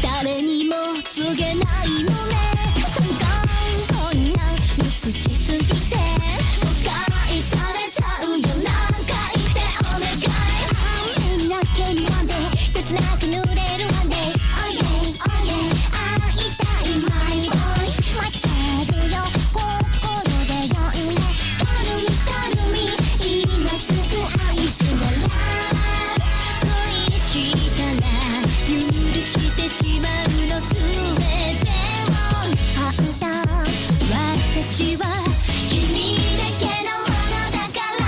誰にも告げないのねそんこんな無口すぎて誤解されちゃうよなんか言ってお願いみんなけにワンデー切なく濡れるワンデー Oh yeah, oh yeah 会いたい My boy 待ってるよ心で呼んでカルミ今すぐあいつなら恋したら許してしまうのすべてをあんた私は君だけのものだから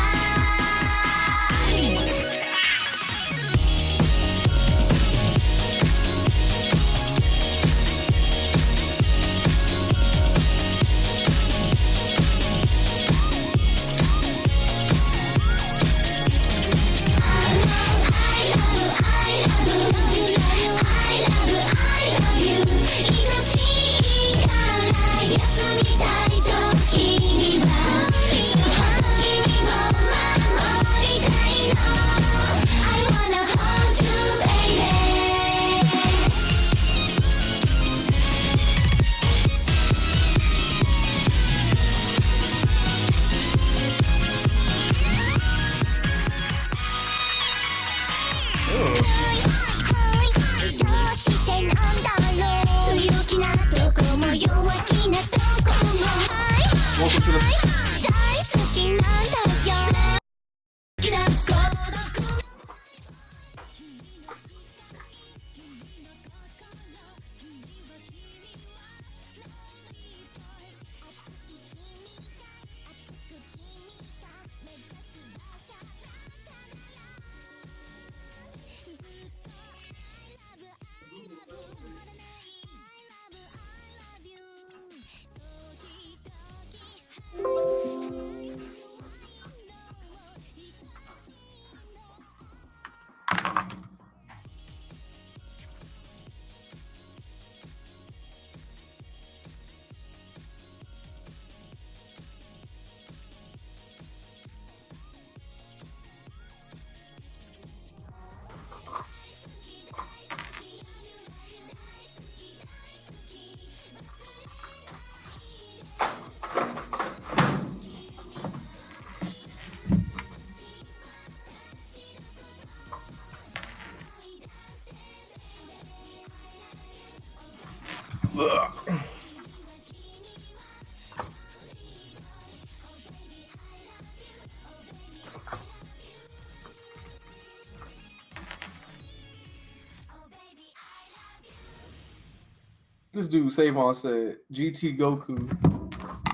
This dude Savon said GT Goku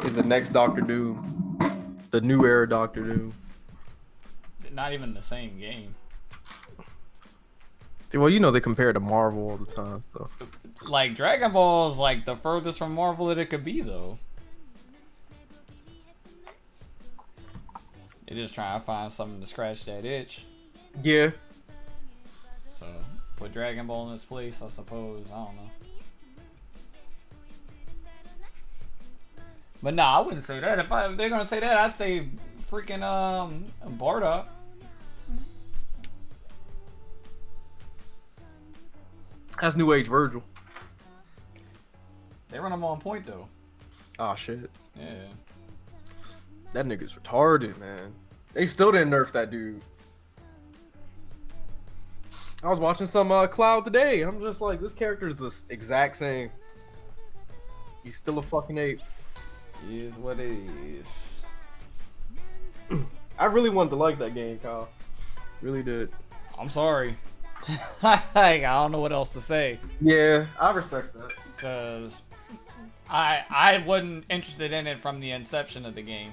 is the next Doctor Doom, the new era Doctor Doom. Not even the same game. Well, you know they compare it to Marvel all the time, so. Like Dragon Ball is like the furthest from Marvel that it could be, though. They're just trying to find something to scratch that itch. Yeah. So put Dragon Ball in its place, I suppose. I don't know. But nah, I wouldn't say that. If they're gonna say that, I'd say freaking Bardock. That's New Age Virgil. They run him on point though. Oh shit. Yeah. That nigga's retarded, man. They still didn't nerf that dude. I was watching some Cloud today. I'm just like, this character is the exact same. He's still a fucking ape. It is what it is. I really wanted to like that game, Kyle. Really did. I'm sorry. I don't know what else to say. Yeah, I respect that. Because I wasn't interested in it from the inception of the game.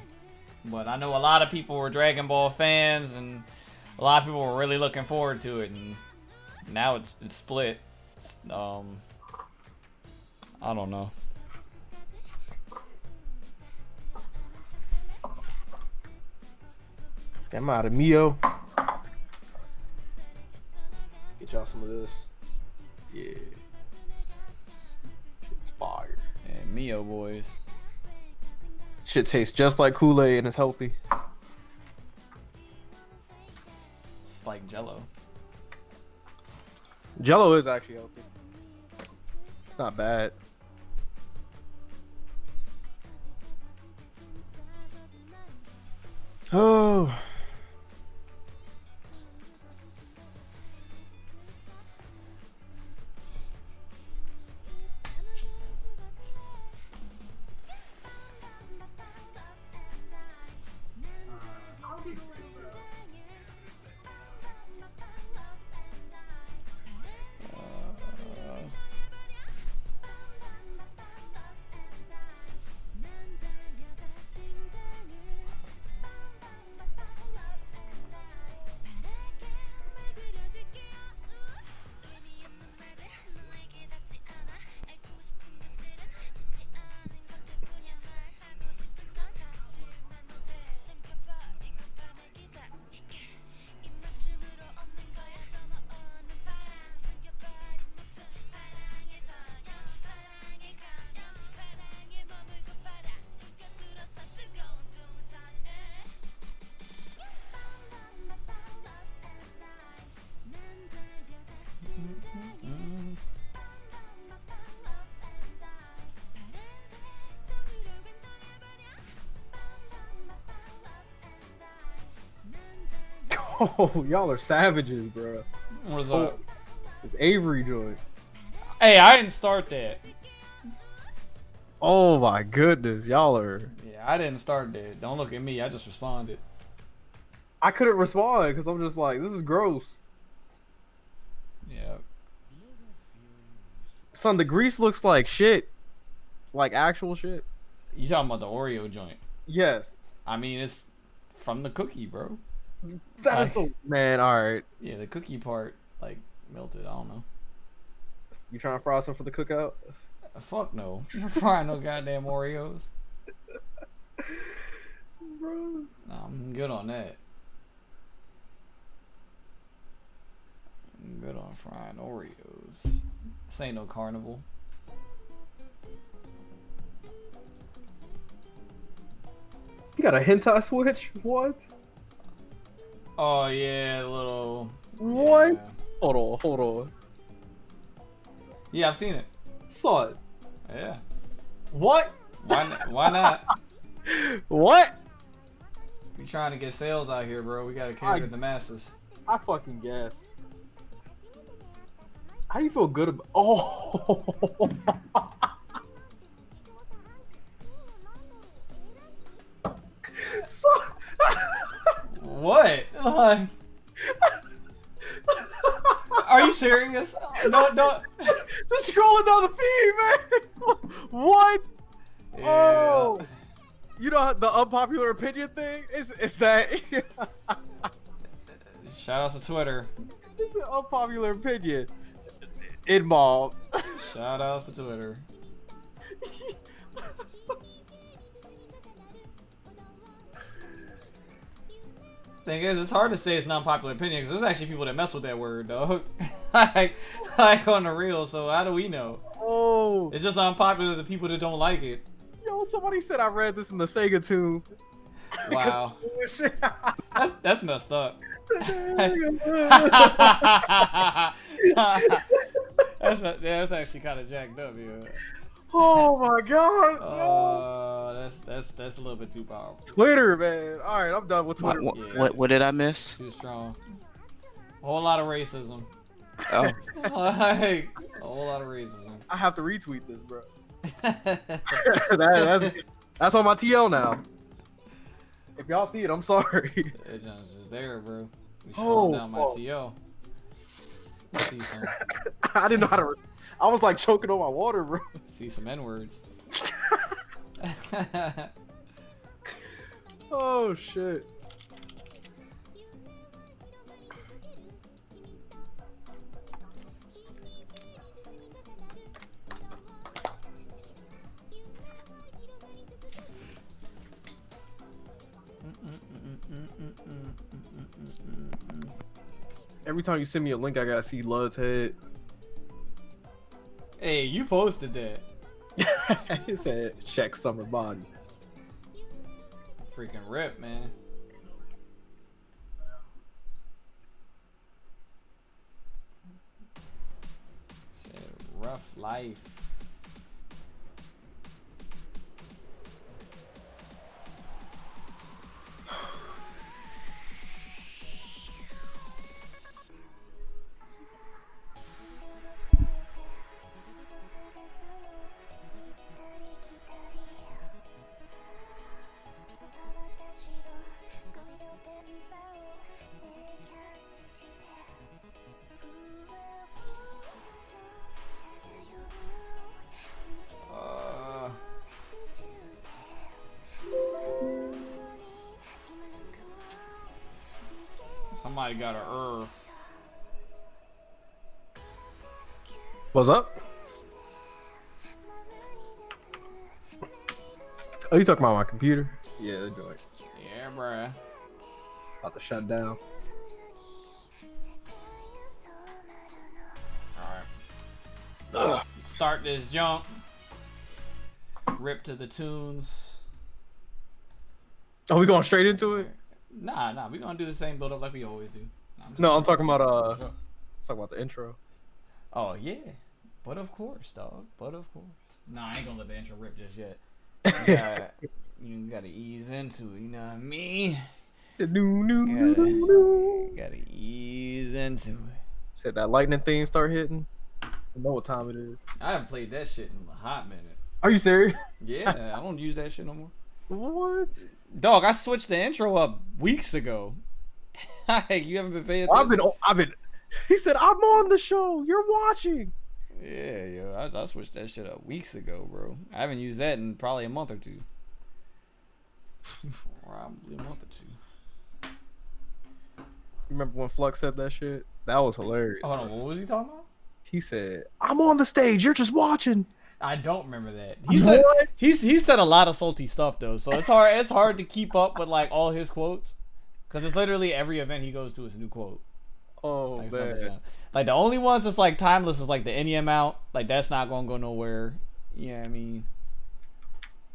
But I know a lot of people were Dragon Ball fans, and a lot of people were really looking forward to it. And now it's split. It's, I don't know. I'm out of Mio. Get y'all some of this. Yeah. It's fire. And Mio boys. Shit tastes just like Kool-Aid and it's healthy. It's like Jello. Jello is actually healthy. It's not bad. Oh. Oh, y'all are savages, bro. What's up? It's Avery joint. Hey, I didn't start that. Oh my goodness, y'all are. Yeah, I didn't start that. Don't look at me. I just responded. I couldn't respond because I'm just like, this is gross. Yeah. Son, the grease looks like shit. Like actual shit. You talking about the Oreo joint? Yes. I mean, it's from the cookie, bro. That's so man. All right. Yeah, the cookie part like melted. I don't know. You trying to fry some for the cookout? Fuck no. I'm frying no goddamn Oreos. Bro. Nah, I'm good on that. I'm good on frying Oreos. This ain't no carnival. You got a hentai switch? What? Oh yeah, little. What? Yeah. Hold on. Yeah, I've seen it. Son. Yeah. What? Why not? What? We trying to get sales out here, bro. We gotta cater to the masses. I fucking guess. How do you feel good about? Oh. So... What? Are you serious? Don't. Just scrolling down the feed, man. What? Yeah. Oh. You know the unpopular opinion thing? It's that. Shout out to Twitter. It's an unpopular opinion. In mob. Shout outs to Twitter. Thing is, it's hard to say it's non-popular opinion because there's actually people that mess with that word, dog. like on the real. So how do we know? Oh. It's just unpopular to people that don't like it. Yo, somebody said I read this in the Sega tune. Wow. that's messed up. that's actually kind of jacked up, yeah. Oh my god. That's a little bit too powerful. Twitter, man. All right, I'm done with Twitter. What did I miss? Too strong. A whole lot of racism. Oh. Like, a whole lot of racism. I have to retweet this, bro. that's on my TL now. If y'all see it, I'm sorry. It's just there, bro. We scrolling down my TL. See some. I didn't know how to. I was like choking on my water, bro. See some N-words. Oh shit. Every time you send me a link, I gotta see Lud's head. Hey, you posted that. It said check summer body. Freaking rip, man. Rough life. Somebody got a What's up? Oh, you talking about my computer? Yeah, that joint. Yeah, bruh. About to shut down. Alright. Start this jump. Rip to the tunes. Oh, we going straight into it? Nah, we gonna do the same build up like we always do. No, I'm talking about let's talk about the intro. Oh yeah, but of course, dog. But of course. Nah, I ain't gonna let the intro rip just yet. You gotta ease into it. You know what I mean? Gotta ease into it. Said that lightning theme start hitting. You know what time it is. I haven't played that shit in a hot minute. Are you serious? Yeah, I don't use that shit no more. What? Dog, I switched the intro up weeks ago. You haven't been paying attention? I've been. He said, "I'm on the show. You're watching." Yeah, yo, I switched that shit up weeks ago, bro. I haven't used that in probably a month or two. Probably a month or two. Remember when Flux said that shit? That was hilarious. Hold on, what was he talking about? He said, "I'm on the stage. You're just watching." I don't remember that. He said a lot of salty stuff though, so it's hard to keep up with like all his quotes, because it's literally every event he goes to is a new quote. Oh Like, man. like the only ones that's like timeless is like the NEM out. Like that's not gonna go nowhere. You know what I mean?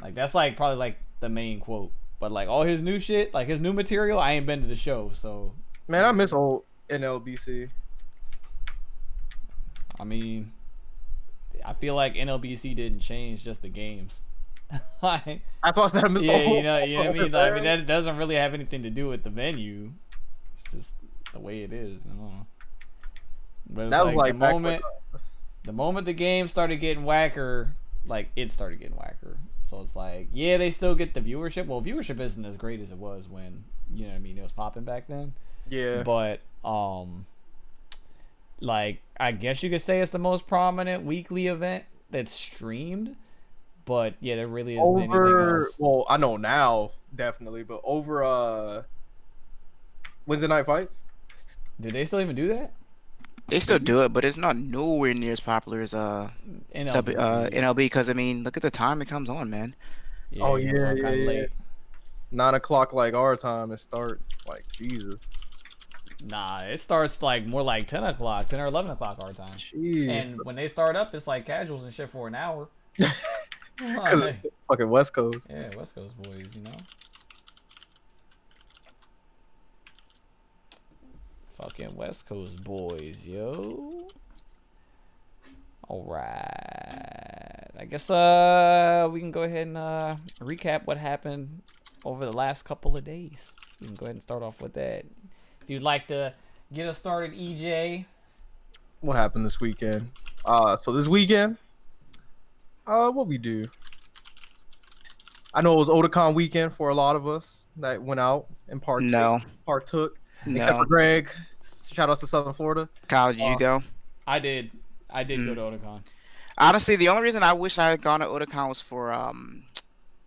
Like that's like probably like the main quote. But like all his new shit, like his new material, I ain't been to the show, so Man, I miss old NLBC. I mean, I feel like NLBC didn't change, just the games. Like, That's why I said I missed yeah, the whole. you know what I mean. Like, I mean, that doesn't really have anything to do with the venue. It's just the way it is. You know? But it's That was like the back moment the game started getting whacker, like it started getting whacker. So it's like, yeah, they still get the viewership. Well, viewership isn't as great as it was when, you know what I mean, it was popping back then. Yeah. But like I guess you could say it's the most prominent weekly event that's streamed. But yeah, there really isn't anything else. Well, I know now, definitely, but over Wednesday night fights. Did they still even do that? They still do it, but it's not nowhere near as popular as NLB. Because I mean, look at the time it comes on, man. Yeah, Oh, it comes yeah, on kinda yeah, late. 9 o'clock like our time. It starts like Jesus. Nah, it starts like more like 10 o'clock, 10 or 11 o'clock our time. Jeez. And when they start up, it's like casuals and shit for an hour. Because it's fucking West Coast. Yeah, West Coast boys, you know. Fucking West Coast boys, yo. All right. I guess we can go ahead and recap what happened over the last couple of days. We can go ahead and start off with that. If you'd like to get us started, EJ. What happened this weekend? So this weekend, what we do? I know it was Otakon weekend for a lot of us that went out and partook. Except for Greg. Shout outs to Southern Florida. Kyle, did you go? I did go to Otakon. Honestly, the only reason I wish I had gone to Otakon was for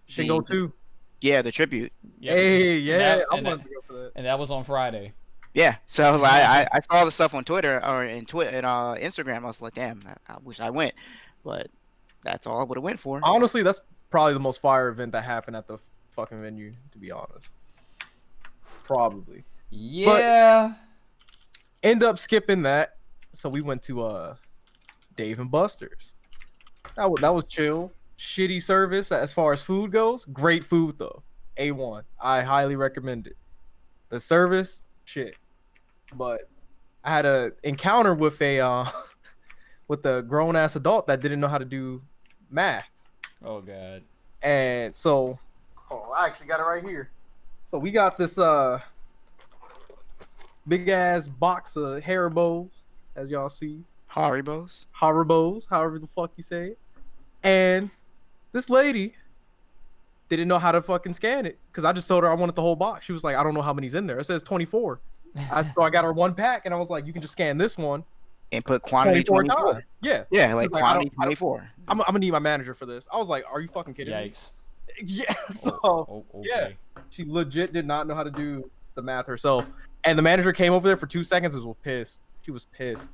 Shingo 2. Yeah, the tribute. Yep. Hey, yeah, I and wanted to go for that. And that was on Friday. Yeah, so I saw the stuff on Twitter or in Twitter and Instagram. I was like, damn, I wish I went, but that's all I would have went for. Honestly, that's probably the most fire event that happened at the fucking venue, to be honest. Probably. Yeah. End up skipping that, so we went to Dave and Buster's. That was chill. Shitty service as far as food goes. Great food though. A1. I highly recommend it. The service, shit. But I had a encounter with a with a grown ass adult that didn't know how to do math. Oh god. And so, oh, I actually got it right here. So we got this big ass box of Haribos, as y'all see. Haribos. Haribos, however the fuck you say it. And this lady didn't know how to fucking scan it because I just told her I wanted the whole box. She was like, I don't know how many's in there. It says 24. So I got her one pack, and I was like, you can just scan this one And put quantity 24. times. Yeah. Yeah, like Like, quantity 24. I'm gonna need my manager for this. I was like, are you fucking kidding me? Yikes. Yeah. So Okay. yeah, she legit did not know how to do the math herself. And the manager came over there for 2 seconds and was pissed. She was pissed.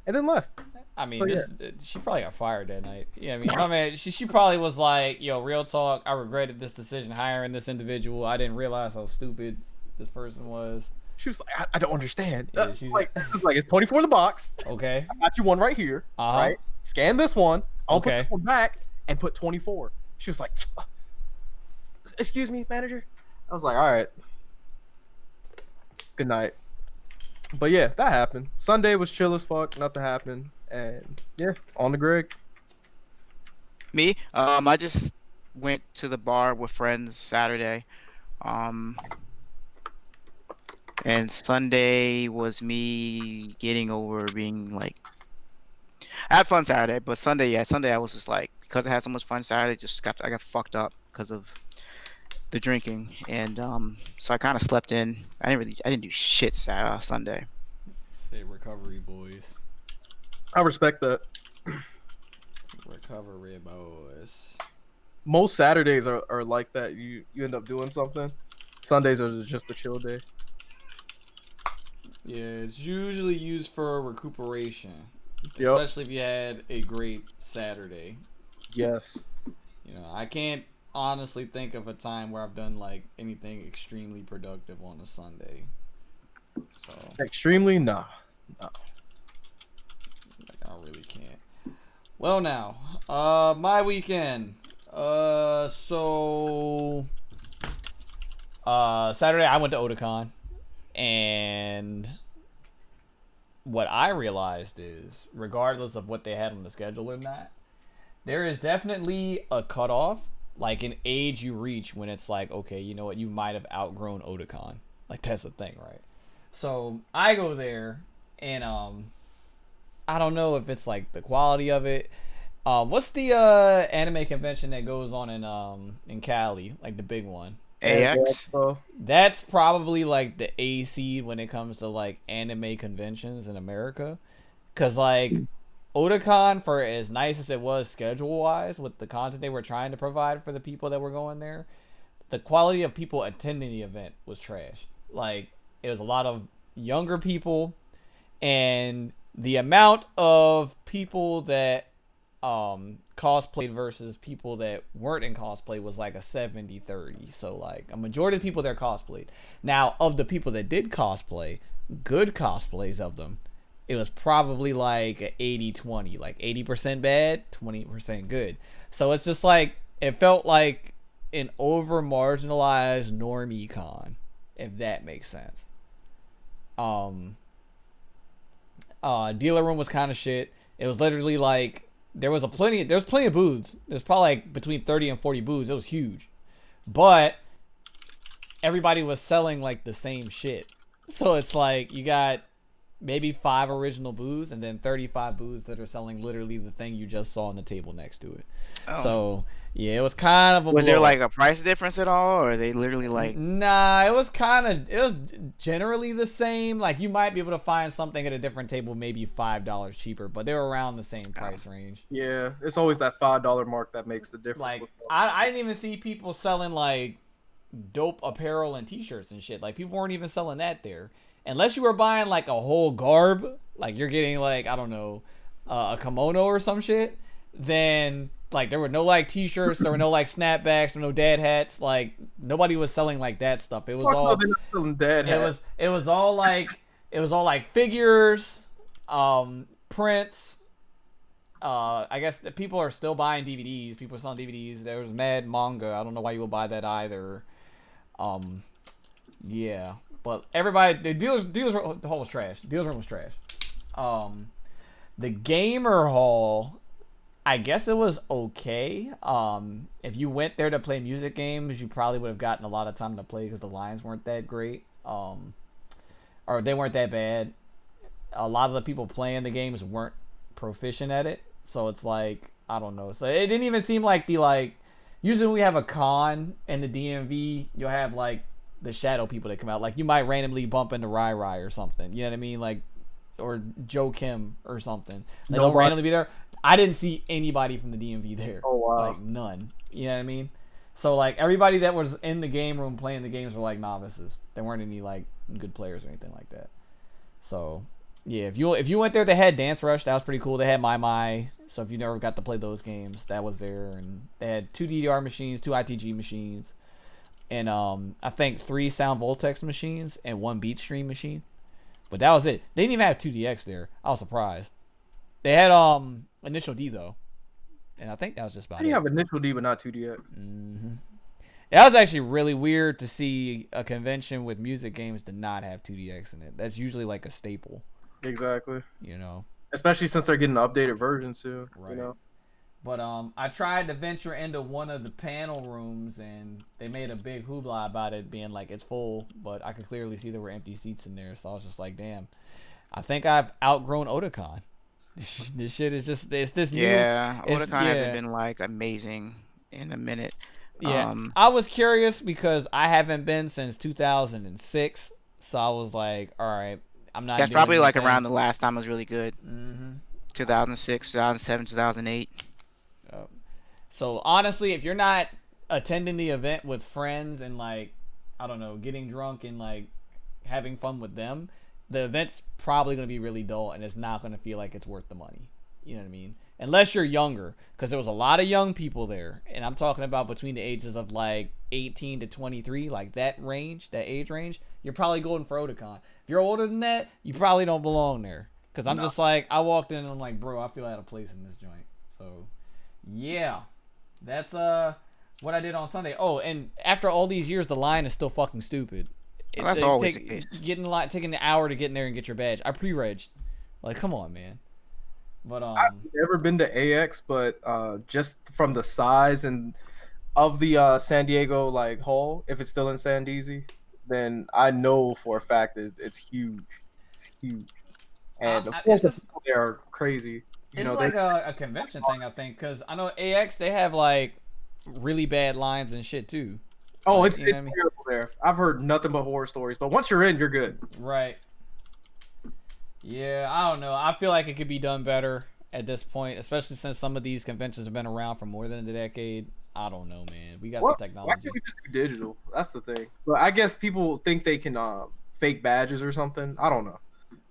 And then left. I mean, So, she probably got fired that night. Yeah, I mean, she probably was like, yo, real talk, I regretted this decision hiring this individual. I didn't realize how stupid this person was. She was like, I don't understand. Yeah, she's- It's 24 the box. Okay. I got you one right here. Uh-huh. Right? Scan this one. I'll put Okay. this one back and put 24. She was like, excuse me, manager. I was like, all right. Good night. But yeah, that happened. Sunday was chill as fuck. Nothing happened. And yeah, on the Greg. Me, I just went to the bar with friends Saturday. And Sunday was me getting over being like, I had fun Saturday, but Sunday I was just like, because I had so much fun Saturday, I got fucked up because of the drinking, and so I kind of slept in. I didn't do shit Sunday. Say recovery, boys. I respect that. Recovery, boys. Most Saturdays are like that. You end up doing something. Sundays are just a chill day. Yeah, it's usually used for recuperation, Yep. especially if you had a great Saturday. Yes. You know, I can't honestly think of a time where I've done like anything extremely productive on a Sunday. So Extremely nah. like, I really can't. Well, now, my weekend. So Saturday I went to Otakon, and what I realized is, regardless of what they had on the schedule or not, there is definitely a cutoff, like an age you reach when it's like, okay, you know what, you might have outgrown Otakon. Like, that's the thing, right? So I go there, and I don't know if it's like the quality of it. What's the anime convention that goes on in Cali, like the big one? AX. That's probably like the A seed when it comes to like anime conventions in America, cause like Otakon, for as nice as it was schedule wise with the content they were trying to provide for the people that were going there, the quality of people attending the event was trash. Like, it was a lot of younger people, and the amount of people that cosplayed versus people that weren't in cosplay was like a 70-30. So like a majority of the people there cosplayed. Now, of the people that did cosplay, good cosplays of them, it was probably like 80-20, like 80% bad, 20% good. So it's just like, it felt like an over marginalized normie con, if that makes sense. Dealer room was kind of shit. It was literally like, there's plenty of booths. There's probably like between 30 and 40 booths. It was huge. But everybody was selling like the same shit. So it's like you got maybe 5 original booths and then 35 booths that are selling literally the thing you just saw on the table next to it. Oh. So yeah, it was kind of a Was there blow. like a price difference at all, or are they literally like? Nah, it was generally the same. Like, you might be able to find something at a different table maybe $5 cheaper, but they were around the same price range. Yeah, it's always that $5 mark that makes the difference. Like, with I didn't even see people selling like dope apparel and t-shirts and shit. Like, people weren't even selling that there. Unless you were buying like a whole garb, like you're getting like, I don't know, a kimono or some shit, then like there were no like t-shirts, there were no like snapbacks, there were no dad hats. Like, nobody was selling like that stuff. It was Fuck no, all they're not selling dad hats. it was all like figures, prints. I guess that people are still buying DVDs. People are selling DVDs. There was mad manga. I don't know why you would buy that either. Yeah, but everybody, the hall was trash. Dealers room was trash. The gamer hall, I guess it was okay. If you went there to play music games, you probably would have gotten a lot of time to play because the lines weren't that great. Or they weren't that bad. A lot of the people playing the games weren't proficient at it, so it's like, I don't know. So it didn't even seem like usually when we have a con in the DMV, you'll have like the shadow people that come out. Like you might randomly bump into Rai Rai or something. You know what I mean? Like, or Joe Kim or something. They don't randomly be there. I didn't see anybody from the DMV there. Oh wow. Like none. You know what I mean? So like everybody that was in the game room playing the games were like novices. There weren't any like good players or anything like that. So yeah, if you went there, they had Dance Rush. That was pretty cool. They had My. So if you never got to play those games, that was there. And they had 2 DDR machines, 2 ITG machines, and I think 3 Sound Voltex machines and 1 Beatstream machine. But that was it. They didn't even have 2DX there. I was surprised. They had Initial D though, and I think that was just about How do you it. have Initial D but not 2DX? Mm-hmm. That was actually really weird to see a convention with music games to not have 2DX in it. That's usually like a staple. Exactly. You know. Especially since they're getting updated versions too. Right. You know. But I tried to venture into one of the panel rooms, and they made a big hoopla about it being like it's full, but I could clearly see there were empty seats in there. So I was just like, damn, I think I've outgrown Otakon. This shit is just it's this new. Yeah, it's- Otakon yeah. hasn't been like amazing in a minute. Yeah, I was curious because I haven't been since 2006, so I was like, all right, I'm not. That's doing probably like anything. around the last time it was really good. Mm-hmm. 2006, 2007, 2008. So honestly, if you're not attending the event with friends and like, I don't know, getting drunk and like having fun with them, the event's probably going to be really dull and it's not going to feel like it's worth the money. You know what I mean? Unless you're younger, because there was a lot of young people there, and I'm talking about between the ages of like 18 to 23, like that range, that age range. You're probably going for Otakon. If you're older than that, you probably don't belong there. Because I'm just like, I walked in and I'm like, bro, I feel out of place in this joint. So, yeah, that's what I did on Sunday. Oh, and after all these years, the line is still fucking stupid. Well, that's always the case. Taking the hour to get in there and get your badge. I pre-regged. Like, come on, man. But I've never been to AX, but just from the size and of the San Diego like hall, if it's still in San Diego, then I know for a fact it's huge. It's huge, and of course the people there are crazy. You it's know, like a convention thing, I think, because I know AX they have like really bad lines and shit too. oh, Like, it's you know what I terrible mean? there. I've heard nothing but horror stories, but once you're in, you're good. Right. Yeah, I don't know. I feel like it could be done better at this point, especially since some of these conventions have been around for more than a decade. I don't know, man. We got Well, the why technology. can't we just do digital? That's the thing. But I guess people think they can fake badges or something. I don't know.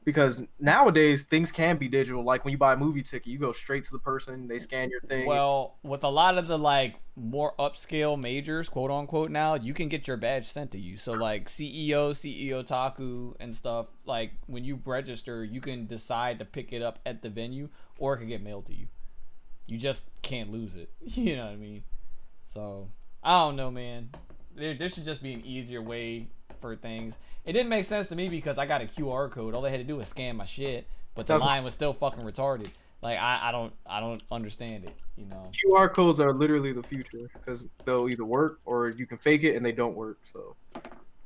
Because nowadays things can be digital. Like when you buy a movie ticket, you go straight to the person, they scan your thing. Well, with a lot of the like more upscale majors, quote unquote, now you can get your badge sent to you. So like CEO Taku and stuff, like when you register, you can decide to pick it up at the venue or it can get mailed to you. You just can't lose it. You know what I mean? So I don't know, man. There should just be an easier way for things. It didn't make sense to me because I got a QR code. All they had to do was scan my shit, but the line was still fucking retarded. Like I don't understand it. You know. QR codes are literally the future because they'll either work or you can fake it and they don't work. So,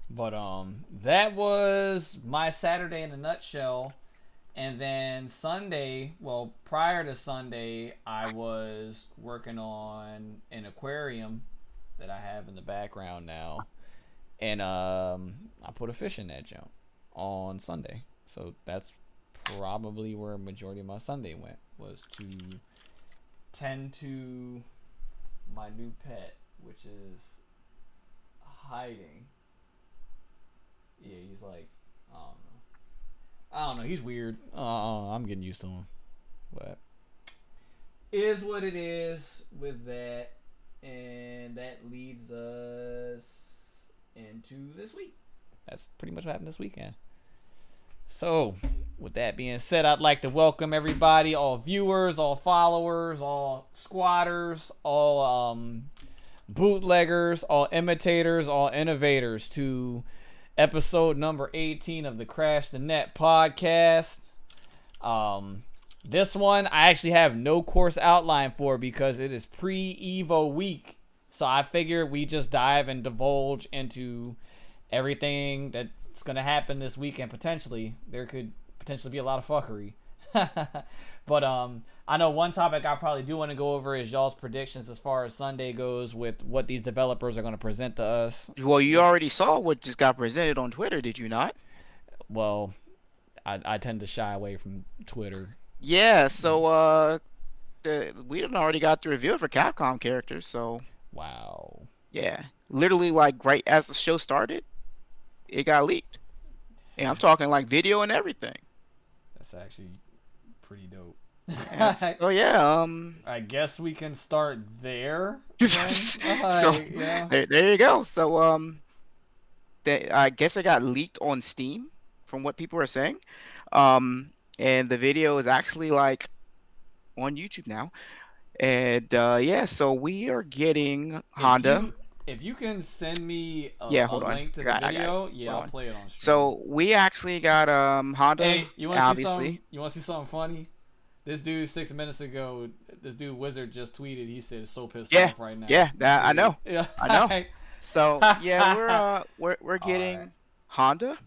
But that was my Saturday in a nutshell. And then Sunday, well, prior to Sunday, I was working on an aquarium that I have in the background now. And I put a fish in that jump on Sunday. So that's probably where a majority of my Sunday went, was to tend to my new pet, which is hiding. Yeah, he's like, I don't know. He's weird. I'm getting used to him. But is what it is with that. And that leads us into this week. That's pretty much what happened this weekend. So, with that being said, I'd like to welcome everybody, all viewers, all followers, all squatters, all bootleggers, all imitators, all innovators to episode number 18 of the Crash the Net podcast. This one I actually have no course outline for because it is pre-Evo week. So I figured we just dive and divulge into everything that's going to happen this weekend potentially. There could potentially be a lot of fuckery. But I know one topic I probably do want to go over is y'all's predictions as far as Sunday goes with what these developers are going to present to us. Well, you already saw what just got presented on Twitter, did you not? Well, I tend to shy away from Twitter. Yeah, so we done already got the reveal for Capcom characters, so Wow. yeah. Literally like right as the show started, it got leaked. And I'm talking like video and everything. That's actually pretty dope. So yeah, I guess we can start there. so Yeah. there you go. So I guess it got leaked on Steam from what people are saying. And the video is actually like on YouTube now. And yeah, so we are getting Honda. If you can send me a hold on. link to I the got it. video, yeah, Hold I'll on. play it on stream. So we actually got Honda. hey, you want to see obviously. something? You want to see something funny? This dude 6 minutes ago, this dude Wizard just tweeted. He said, "So pissed Yeah, off right now." yeah, that I know. Yeah, I know. So yeah, we're getting Alright. Honda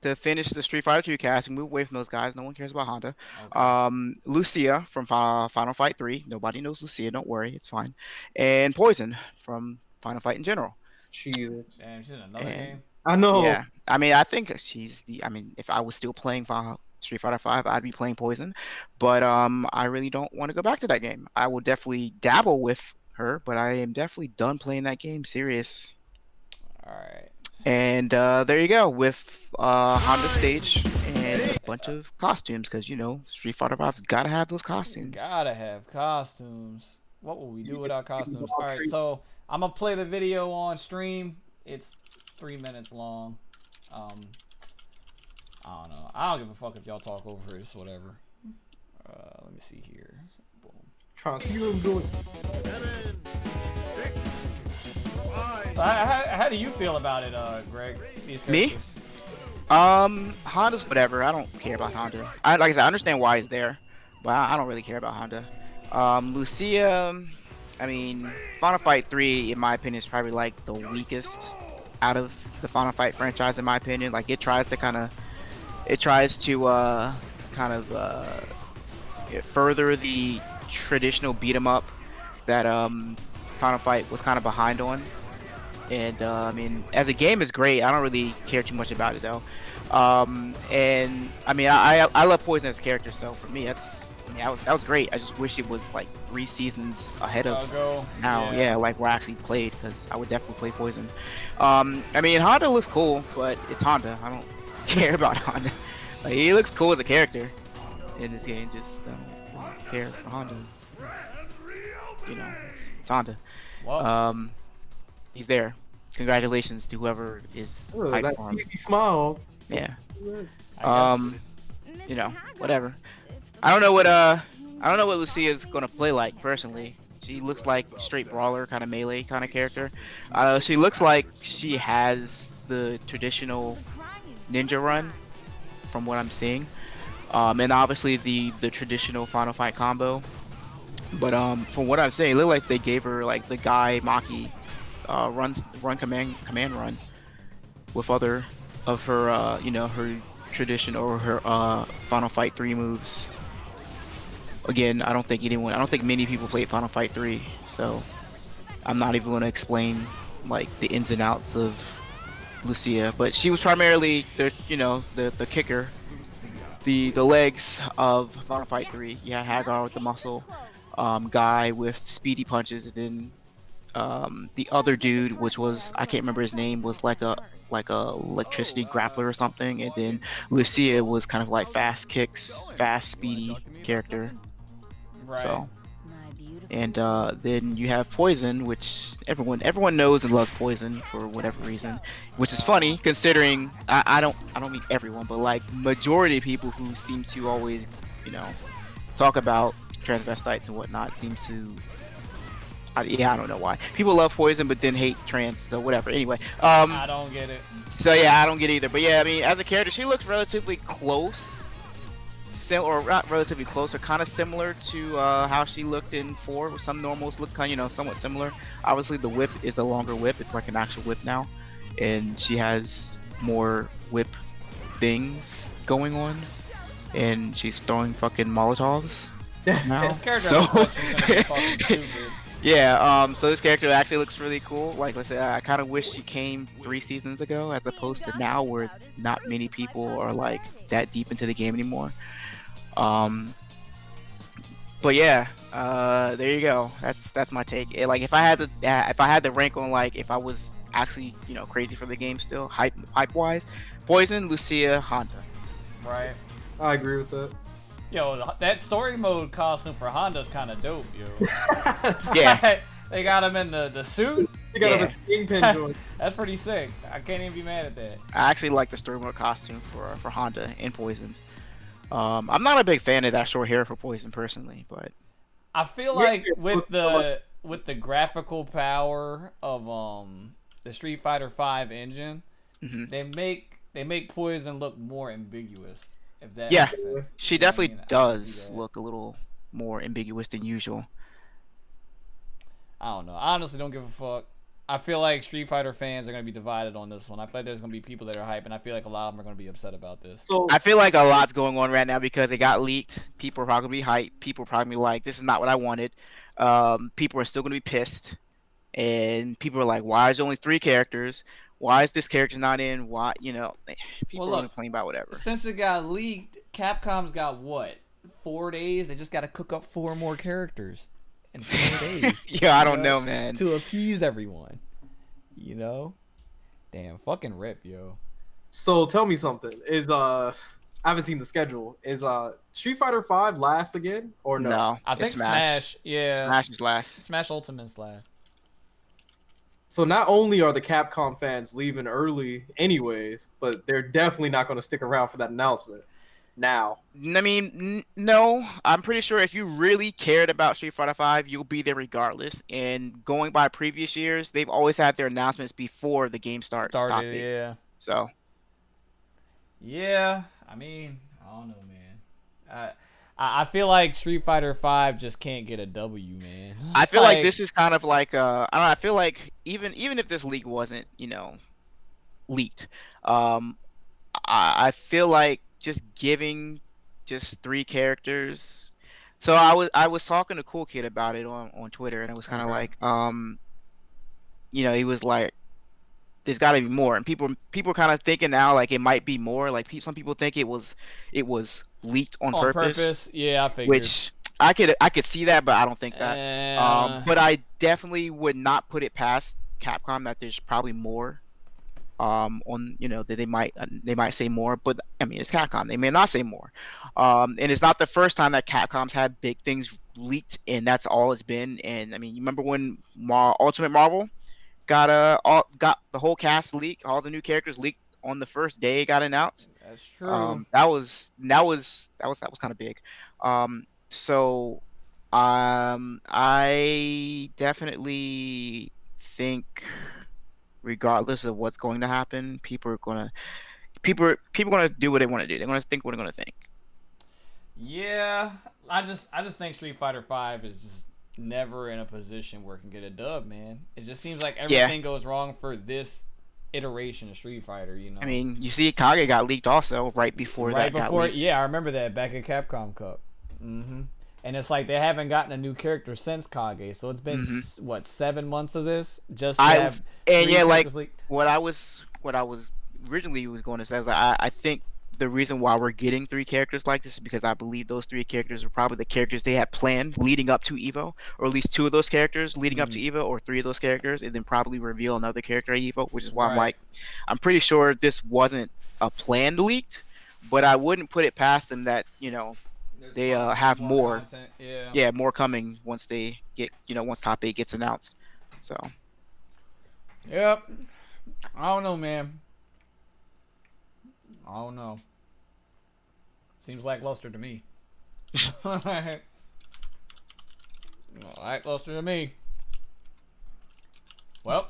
to finish the Street Fighter 2 cast. We move away from those guys. No one cares about Honda. Okay. Lucia from Final Fight 3. Nobody knows Lucia. Don't worry, it's fine. And Poison from Final Fight in general. Jesus. Damn, she's in another And- game. I know. Yeah, I mean, I think she's the. I mean, if I was still playing Street Fighter 5, I'd be playing Poison. But I really don't want to go back to that game. I will definitely dabble with her, but I am definitely done playing that game serious. All right. And there you go with Honda stage and a bunch of costumes because you know Street Fighter 5's gotta have those costumes. Gotta have costumes. What will we do without costumes? All All right, right, so I'm gonna play the video on stream. It's 3 minutes long. I don't know. I don't give a fuck if y'all talk over it. It's whatever. Let me see here. Boom. Trying to see what I'm doing. So how do you feel about it, Greg? These Me? characters? Honda's whatever. I don't care about Honda. Like I said, I understand why it's there, but I don't really care about Honda. Lucia, I mean, Final Fight 3, in my opinion, is probably like the weakest out of the Final Fight franchise, in my opinion. Like it tries to further the traditional beat 'em up that Final Fight was kind of behind on. And I mean, as a game, it's great. I don't really care too much about it though. And I mean, I love Poison as a character, so for me, that was great. I just wish it was like 3 seasons ahead of now. Yeah, like where I actually played, because I would definitely play Poison. I mean, Honda looks cool, but it's Honda. I don't care about Honda. Like, he looks cool as a character in this game. Just don't care for Honda. You know, it's Honda. Well, He's there. Congratulations to whoever is Ooh, hyped that for him. easy smile. Yeah. I guess- You know, whatever. I don't know what Lucia is gonna play like personally. She looks like straight brawler, kind of melee kind of character. She looks like she has the traditional ninja run, from what I'm seeing. And obviously the traditional Final Fight combo. But from what I'm saying, it looked like they gave her like the Guy Maki run command run with other of her you know, her tradition or her Final Fight 3 moves. Again, I don't think many people played Final Fight 3, so I'm not even going to explain like the ins and outs of Lucia, but she was primarily the kicker, the legs of Final Fight 3. You had Hagar with the muscle, Guy with speedy punches, and then the other dude, which was, I can't remember his name, was like a electricity grappler or something, and then Lucia was kind of like fast kicks, fast speedy character. Right. So, and then you have Poison, which everyone knows and loves Poison for whatever reason, which is funny considering I don't mean everyone, but like majority of people who seem to always, you know, talk about transvestites and whatnot seem to. I don't know why people love Poison but then hate trans, so whatever. Anyway, I don't get it. so yeah, I don't get it either. But yeah, I mean, as a character, she looks relatively close or not relatively close, or kind of similar to how she looked in 4. Some normals look kind of, somewhat similar. Obviously, the whip is a longer whip. It's like an actual whip now, and she has more whip things going on, and she's throwing fucking Molotovs now. This character So looks like she's gonna be fucking stupid. yeah, so this character actually looks really cool. Like, let's say, I kind of wish she came 3 seasons ago, as opposed to now, where not many people are like that deep into the game anymore. But yeah, there you go. That's my take. Like, if I had to rank on, like, if I was actually crazy for the game still, hype wise, Poison, Lucia, Honda. Right. I agree with that. Yo, that story mode costume for Honda's kind of dope, yo. Yeah. They got him in the suit. You got Yeah. a kingpin joint. That's pretty sick. I can't even be mad at that. I actually like the story mode costume for Honda and Poison. I'm not a big fan of that short hair for Poison personally, but I feel Yeah, like yeah, with the graphical power of the Street Fighter V engine, mhm. they make Poison look more ambiguous. If that Yeah. makes sense. she You know what I definitely mean? I can see does that. look a little more ambiguous than usual. I don't know. I honestly don't give a fuck. I feel like Street Fighter fans are gonna be divided on this one. I feel like there's gonna be people that are hype, and I feel like a lot of them are gonna be upset about this. So I feel like a lot's going on right now because it got leaked. People are probably gonna be hyped. People are probably gonna be like, "This is not what I wanted." People are still gonna be pissed, and people are like, "Why is there only 3 characters? Why is this character not in? Why?" People Well, are look, complaining about whatever. Since it got leaked, Capcom's got what? 4 days? They just gotta cook up 4 more characters in 4 days. Yeah, I don't know, know, man. To appease everyone. You know? Damn, fucking rip, yo. So tell me something. I haven't seen the schedule. Is Street Fighter V last again or no? No, I it's think Smash. Yeah. Smash is last. Smash Ultimate's last. So not only are the Capcom fans leaving early anyways, but they're definitely not going to stick around for that announcement. Now, I mean, no. I'm pretty sure if you really cared about Street Fighter V, you'll be there regardless. And going by previous years, they've always had their announcements before the game started. Yeah. So Yeah, I mean, I don't know, man. I feel like Street Fighter V just can't get a W, man. I feel like this is kind of like I don't know. I feel like even if this leak wasn't leaked, I feel like just giving just 3 characters. So I was talking to Cool Kid about it on Twitter, and it was kind of Okay. like he was like, there's got to be more, and people are kind of thinking now like it might be more. Like some people think it was leaked on purpose, Yeah, I figured. which I could see that, but I don't think that. But I definitely would not put it past Capcom that there's probably more. On that they might say more, but I mean it's Capcom. They may not say more. And it's not the first time that Capcom's had big things leaked, and that's all it's been. And I mean, you remember when Ultimate Marvel got the whole cast leaked, all the new characters leaked on the first day it got announced. That's true. That was kind of big. So I definitely think, regardless of what's going to happen, people are gonna do what they want to do. They're gonna think what they're gonna think. Yeah, I just think Street Fighter V is just never in a position where it can get a dub, man. It just seems like everything goes wrong for this iteration of Street Fighter, you know. I mean, you see, Kage got leaked also right before that got leaked. Yeah, I remember that back at Capcom Cup. Mm-hmm. And it's like they haven't gotten a new character since Kage, so it's been what 7 months of this just to have. And 3 yeah, like characters leaked? what I was originally going to say is that I think the reason why we're getting 3 characters like this is because I believe those 3 characters are probably the characters they had planned leading up to Evo, or at least 2 of those characters leading up to Evo, or 3 of those characters, and then probably reveal another character at Evo, which is why I'm like, I'm pretty sure this wasn't a planned leaked, but I wouldn't put it past them that they have more content. more coming once they get once Top 8 gets announced. So Yep. I don't know, man. I don't know. Seems lackluster to me. Lackluster to me. Well,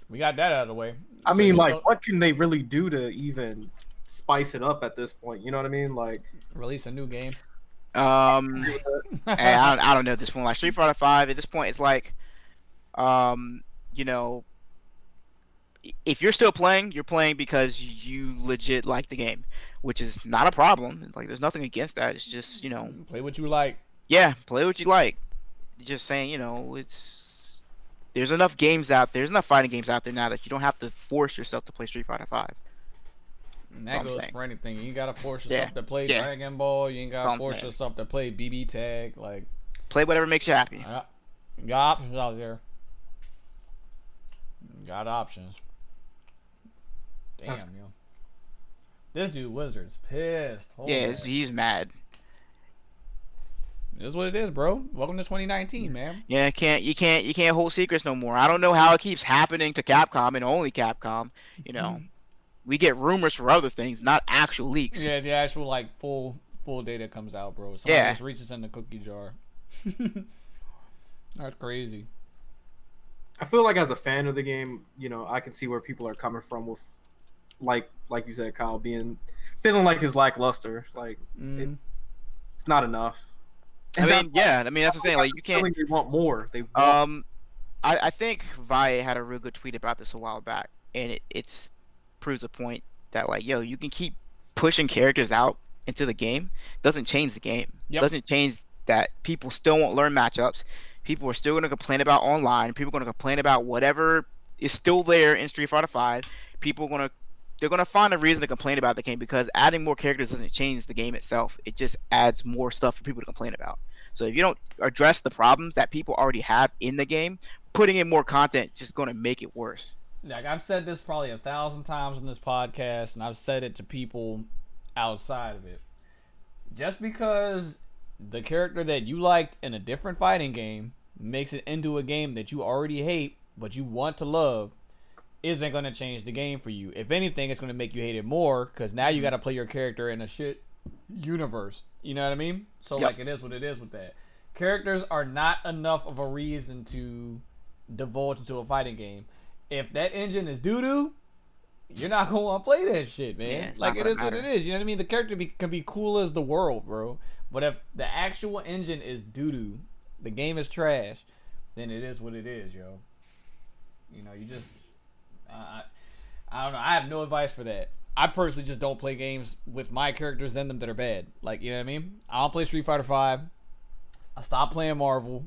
we got that out of the way. I So mean, you like, go- what can they really do to even spice it up at this point? You know what I mean? Like, Release a new game. Hey, I don't know at this point. Like Street Fighter 5 at this point, it's like, you know, if you're still playing, you're playing because you legit like the game, which is not a problem. Like there's nothing against that. It's just, you know, Play what you like. yeah, play what you like. Just saying, you know, there's enough games out there. There's enough fighting games out there now that you don't have to force yourself to play Street Fighter 5. And That's that what I'm goes saying. for anything. You ain't gotta force yourself Yeah, to play yeah. Dragon Ball. You ain't That's gotta what I'm force saying. yourself to play BB Tag. Like, Play whatever makes you happy. got options out there. Got options. Damn, That's- yo. This dude Wizard's pissed. Hold Yeah, on. he's mad. This is what it is, bro. Welcome to 2019, man. Yeah, you can't hold secrets no more. I don't know how it keeps happening to Capcom and only Capcom. You know, we get rumors for other things, not actual leaks. Yeah, the actual like full data comes out, bro. Somebody Yeah. just reaches in the cookie jar. That's crazy. I feel like as a fan of the game, you know, I can see where people are coming from with, like you said, Kyle, feeling like it's lackluster. Like it's not enough. I mean, yeah, I mean that's what I'm saying. Like you can't. They want more. They want I think Vi had a real good tweet about this a while back, and it's proves a point that like, yo, you can keep pushing characters out into the game. Doesn't change the game. Yep. Doesn't change that people still won't learn matchups. People are still going to complain about online. People are going to complain about whatever is still there in Street Fighter 5. They're going to find a reason to complain about the game because adding more characters doesn't change the game itself. It just adds more stuff for people to complain about. So if you don't address the problems that people already have in the game, putting in more content just going to make it worse. Like I've said this probably 1,000 times in this podcast, and I've said it to people outside of it. Just because the character that you liked in a different fighting game makes it into a game that you already hate but you want to love isn't going to change the game for you. If anything, it's going to make you hate it more because now you got to play your character in a shit universe. You know what I mean? So Yep. like it is what it is with that. Characters are not enough of a reason to divulge into a fighting game. If that engine is doo-doo, you're not going to want to play that shit, man. Yeah, it's Like not it gonna is what matter. it is. You know what I mean? The character can be cool as the world, bro. But if the actual engine is doo-doo, the game is trash, then it is what it is, yo. You know, you just... I don't know. I have no advice for that. I personally just don't play games with my characters in them that are bad. Like, you know what I mean? I don't play Street Fighter 5. I stopped playing Marvel.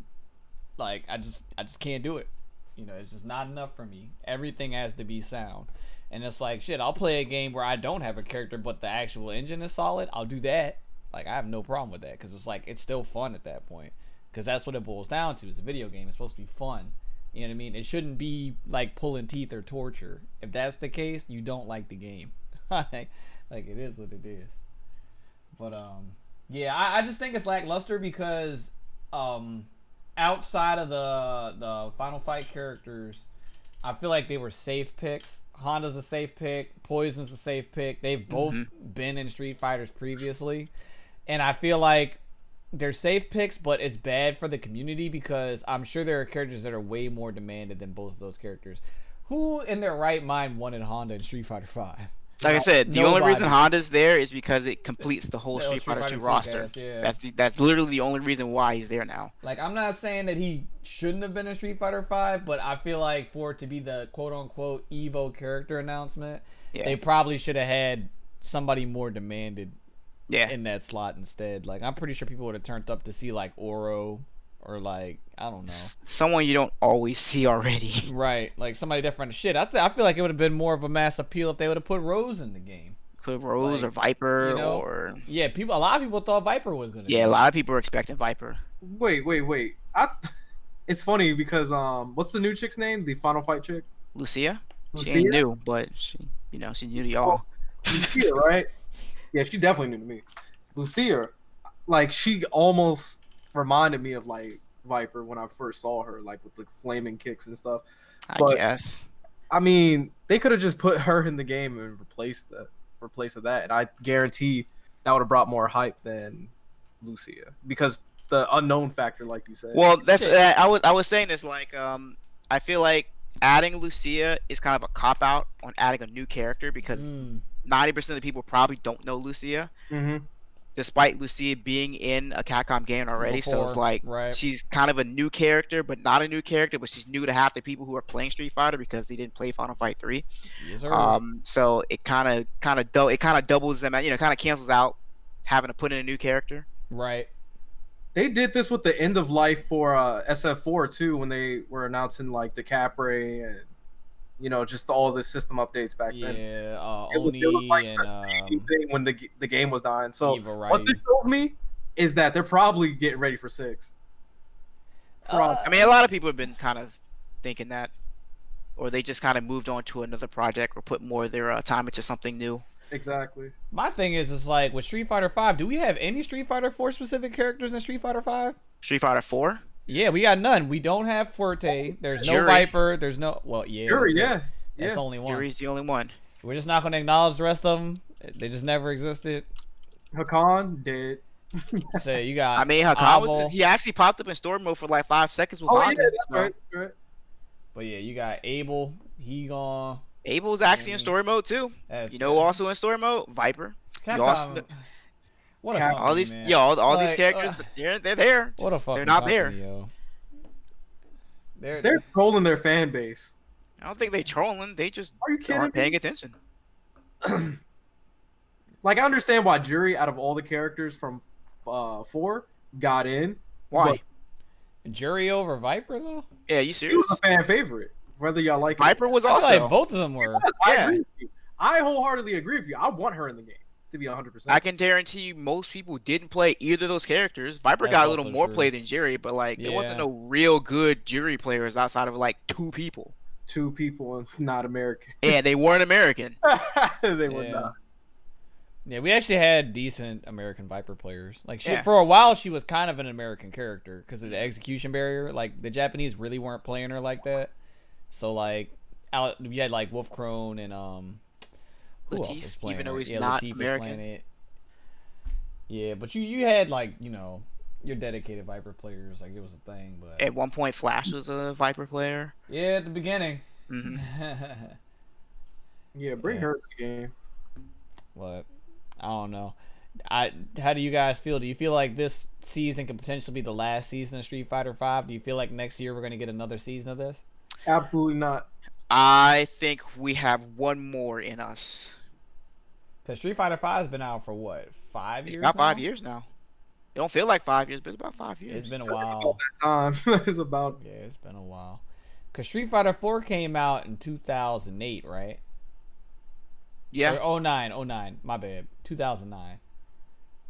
Like, I just can't do it. You know, it's just not enough for me. Everything has to be sound. And it's like, shit, I'll play a game where I don't have a character, but the actual engine is solid. I'll do that. Like, I have no problem with that. Because it's like, it's still fun at that point. Because that's what it boils down to. It's a video game. It's supposed to be fun. You know what I mean? It shouldn't be like pulling teeth or torture. If that's the case, you don't like the game. Like it is what it is. But yeah, I just think it's lackluster because outside of the Final Fight characters, I feel like they were safe picks. Honda's a safe pick. Poison's a safe pick. They've both been in Street Fighters previously, and I feel like they're safe picks, but it's bad for the community because I'm sure there are characters that are way more demanded than both of those characters. Who in their right mind wanted Honda in Street Fighter 5? Like I said, the only reason Nobody. Honda's there is because it completes the whole The Street Fighter 2 2 roster. cast, yeah. That's literally the only reason why he's there now. Like, I'm not saying that he shouldn't have been in Street Fighter 5, but I feel like for it to be the quote-unquote Evo character announcement, Yeah. they probably should have had somebody more demanded Yeah. in that slot instead. Like, I'm pretty sure people would have turned up to see, like, Oro or, like, I don't know. Someone you don't always see already. Right, like somebody different. Shit, I feel like it would have been more of a mass appeal if they would have put Rose in the game. Put Rose Like, or Viper you know, or Yeah, a lot of people thought Viper was gonna. yeah, be a lot of people are expecting Viper. wait. It's funny because what's the new chick's name? The Final Fight chick? Lucia? She Lucia? ain't new, but she new to y'all. Lucia, right? Yeah, she definitely new to me. Lucia, like she almost reminded me of like Viper when I first saw her, like with the flaming kicks and stuff. I But- guess. I mean, they could have just put her in the game and replaced that, and I guarantee that would have brought more hype than Lucia because the unknown factor, like you said. Well, that's Shit. I was saying this like I feel like adding Lucia is kind of a cop out on adding a new character because 90% of the people probably don't know Lucia. hmm despite Lucia being in a Capcom game already. So it's Before, like right. she's kind of a new character, but not a new character, but she's new to half the people who are playing Street Fighter because they didn't play Final Fight 3. Yes, sir. So it kind of doubles them, kind of cancels out having to put in a new character. Right. They did this with the end of life for SF4 too, when they were announcing like the Capre and just all the system updates back then. Yeah, It was Oni like and the same thing when the game was dying. So Eva what this Wright. shows me is that they're probably getting ready for 6. I mean, a lot of people have been kind of thinking that, or they just kind of moved on to another project or put more of their time into something new. Exactly. My thing is like with Street Fighter 5, do we have any Street Fighter 4 specific characters in Street Fighter 5? Street Fighter 4? Yeah, we got none. We don't have Forte. There's no Yuri. Viper. There's no. Well, yeah. Sure, that's it. yeah. That's the only one. Yuri's the only one. We're just not going to acknowledge the rest of them. They just never existed. Hakan dead. So you got. I mean, Hakan Abel, he actually popped up in story mode for like 5 seconds with Oh yeah, Honda, that's so right. That's right. But yeah, you got Abel. He gone. Abel's actually in story mode too. Also in story mode, Viper. Capcom. What a Cap- company, All these, man. all these Like, characters, they're there. What a Just- fucking They're not company, there. Yo. They're trolling their fan base. I don't think they trolling. They just Are you kidding aren't me? paying attention. Like I understand why Jury, out of all the characters from 4, got in. Why? Jury over Viper though. Yeah, you He serious? was a fan favorite, whether y'all like it. Viper was I feel also. like both of them were. I Yeah. agree with you. I wholeheartedly agree with you. I want her in the game, to be 100%. I can guarantee you, most people didn't play either of those characters. Viper That's got a little also more true. play than Jerry, but like there wasn't Yeah. no real good Jury players outside of like 2 people, 2 people and not American. and they weren't American. They were Yeah. not. Yeah, we actually had decent American Viper players. Like Yeah. for a while, she was kind of an American character because of the execution barrier. Like the Japanese really weren't playing her like that. So like, we had like Wolf Crone and who else Latif, was playing even though her? he's Yeah, not Latif was American. playing it. Yeah, but you had like your dedicated Viper players. Like it was a thing, but At one point, Flash was a Viper player. yeah, at the beginning. hmm Yeah, bring Yeah. her to the game. But I don't know. How do you guys feel? Do you feel like this season could potentially be the last season of Street Fighter 5? Do you feel like next year we're gonna get another season of this? Absolutely not. I think we have one more in us. Because Street Fighter 5 has been out for what, 5 It's years? about 5 now? years now. It don't feel like 5 years, but it's about 5 years. It's been a It's about while. that time. It's about Yeah, it's been a while. Because Street Fighter 4 came out in 2008, right? Yeah. Or 09, my bad. 2009.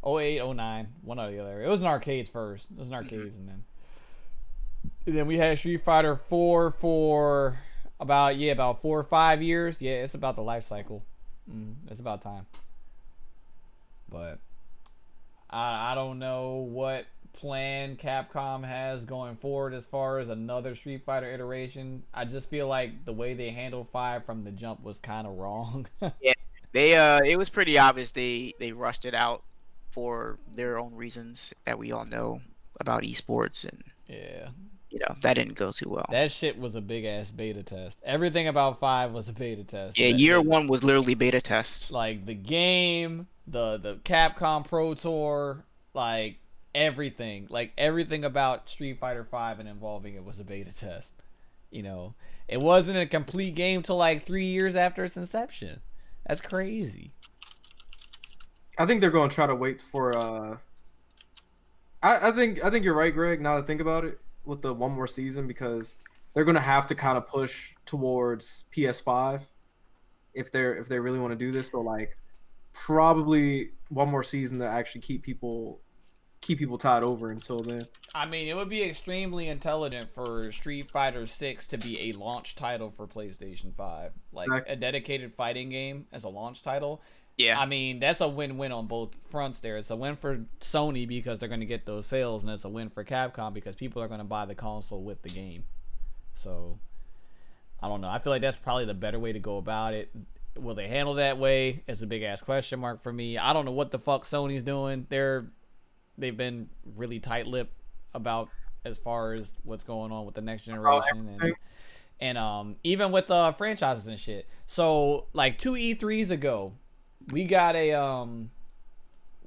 08, 09, one or the other. It was in arcades first. It was in arcades, and then we had Street Fighter 4 for about 4 or 5 years. Yeah, it's about the life cycle. It's about time. But I don't know what plan Capcom has going forward as far as another Street Fighter iteration. I just feel like the way they handled 5 from the jump was kind of wrong. They it was pretty obvious they rushed it out for their own reasons that we all know about esports, and Yeah. that didn't go too well. That shit was a big ass beta test. Everything about 5 was a beta test. Yeah, year 1 was literally beta test. Like the game, the Capcom Pro Tour, like everything about Street Fighter 5 and involving it was a beta test. It wasn't a complete game till like 3 years after its inception. That's crazy. I think they're going to try to wait for I think you're right, Greg, now that I think about it, with the one more season, because they're going to have to kind of push towards PS5 if they really want to do this. So like probably one more season to actually keep people tied over until then. I mean, it would be extremely intelligent for Street Fighter 6 to be a launch title for PlayStation 5. Like Exactly. a dedicated fighting game as a launch title. Yeah. I mean, that's a win-win on both fronts there. It's a win for Sony because they're going to get those sales, and it's a win for Capcom because people are going to buy the console with the game. So, I don't know. I feel like that's probably the better way to go about it. Will they handle that way? It's a big-ass question mark for me. I don't know what the fuck Sony's doing. They've been really tight-lipped about as far as what's going on with the next generation and even with franchises and shit. So, like 2 E3s ago, we got a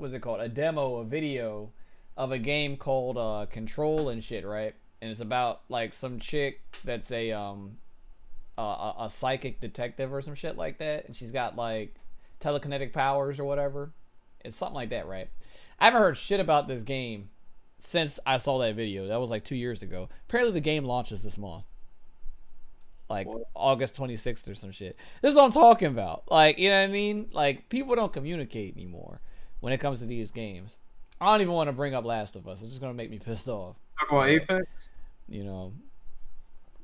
what's it called? A demo, a video of a game called Control and shit, right? And it's about like some chick that's a psychic detective or some shit like that, and she's got like telekinetic powers or whatever. It's something like that, right? I haven't heard shit about this game since I saw that video. That was like 2 years ago. Apparently the game launches this month. Like August 26th or some shit. This is what I'm talking about. Like, you know what I mean? Like, people don't communicate anymore when it comes to these games. I don't even want to bring up Last of Us. It's just going to make me pissed off. Talk about Apex. You know.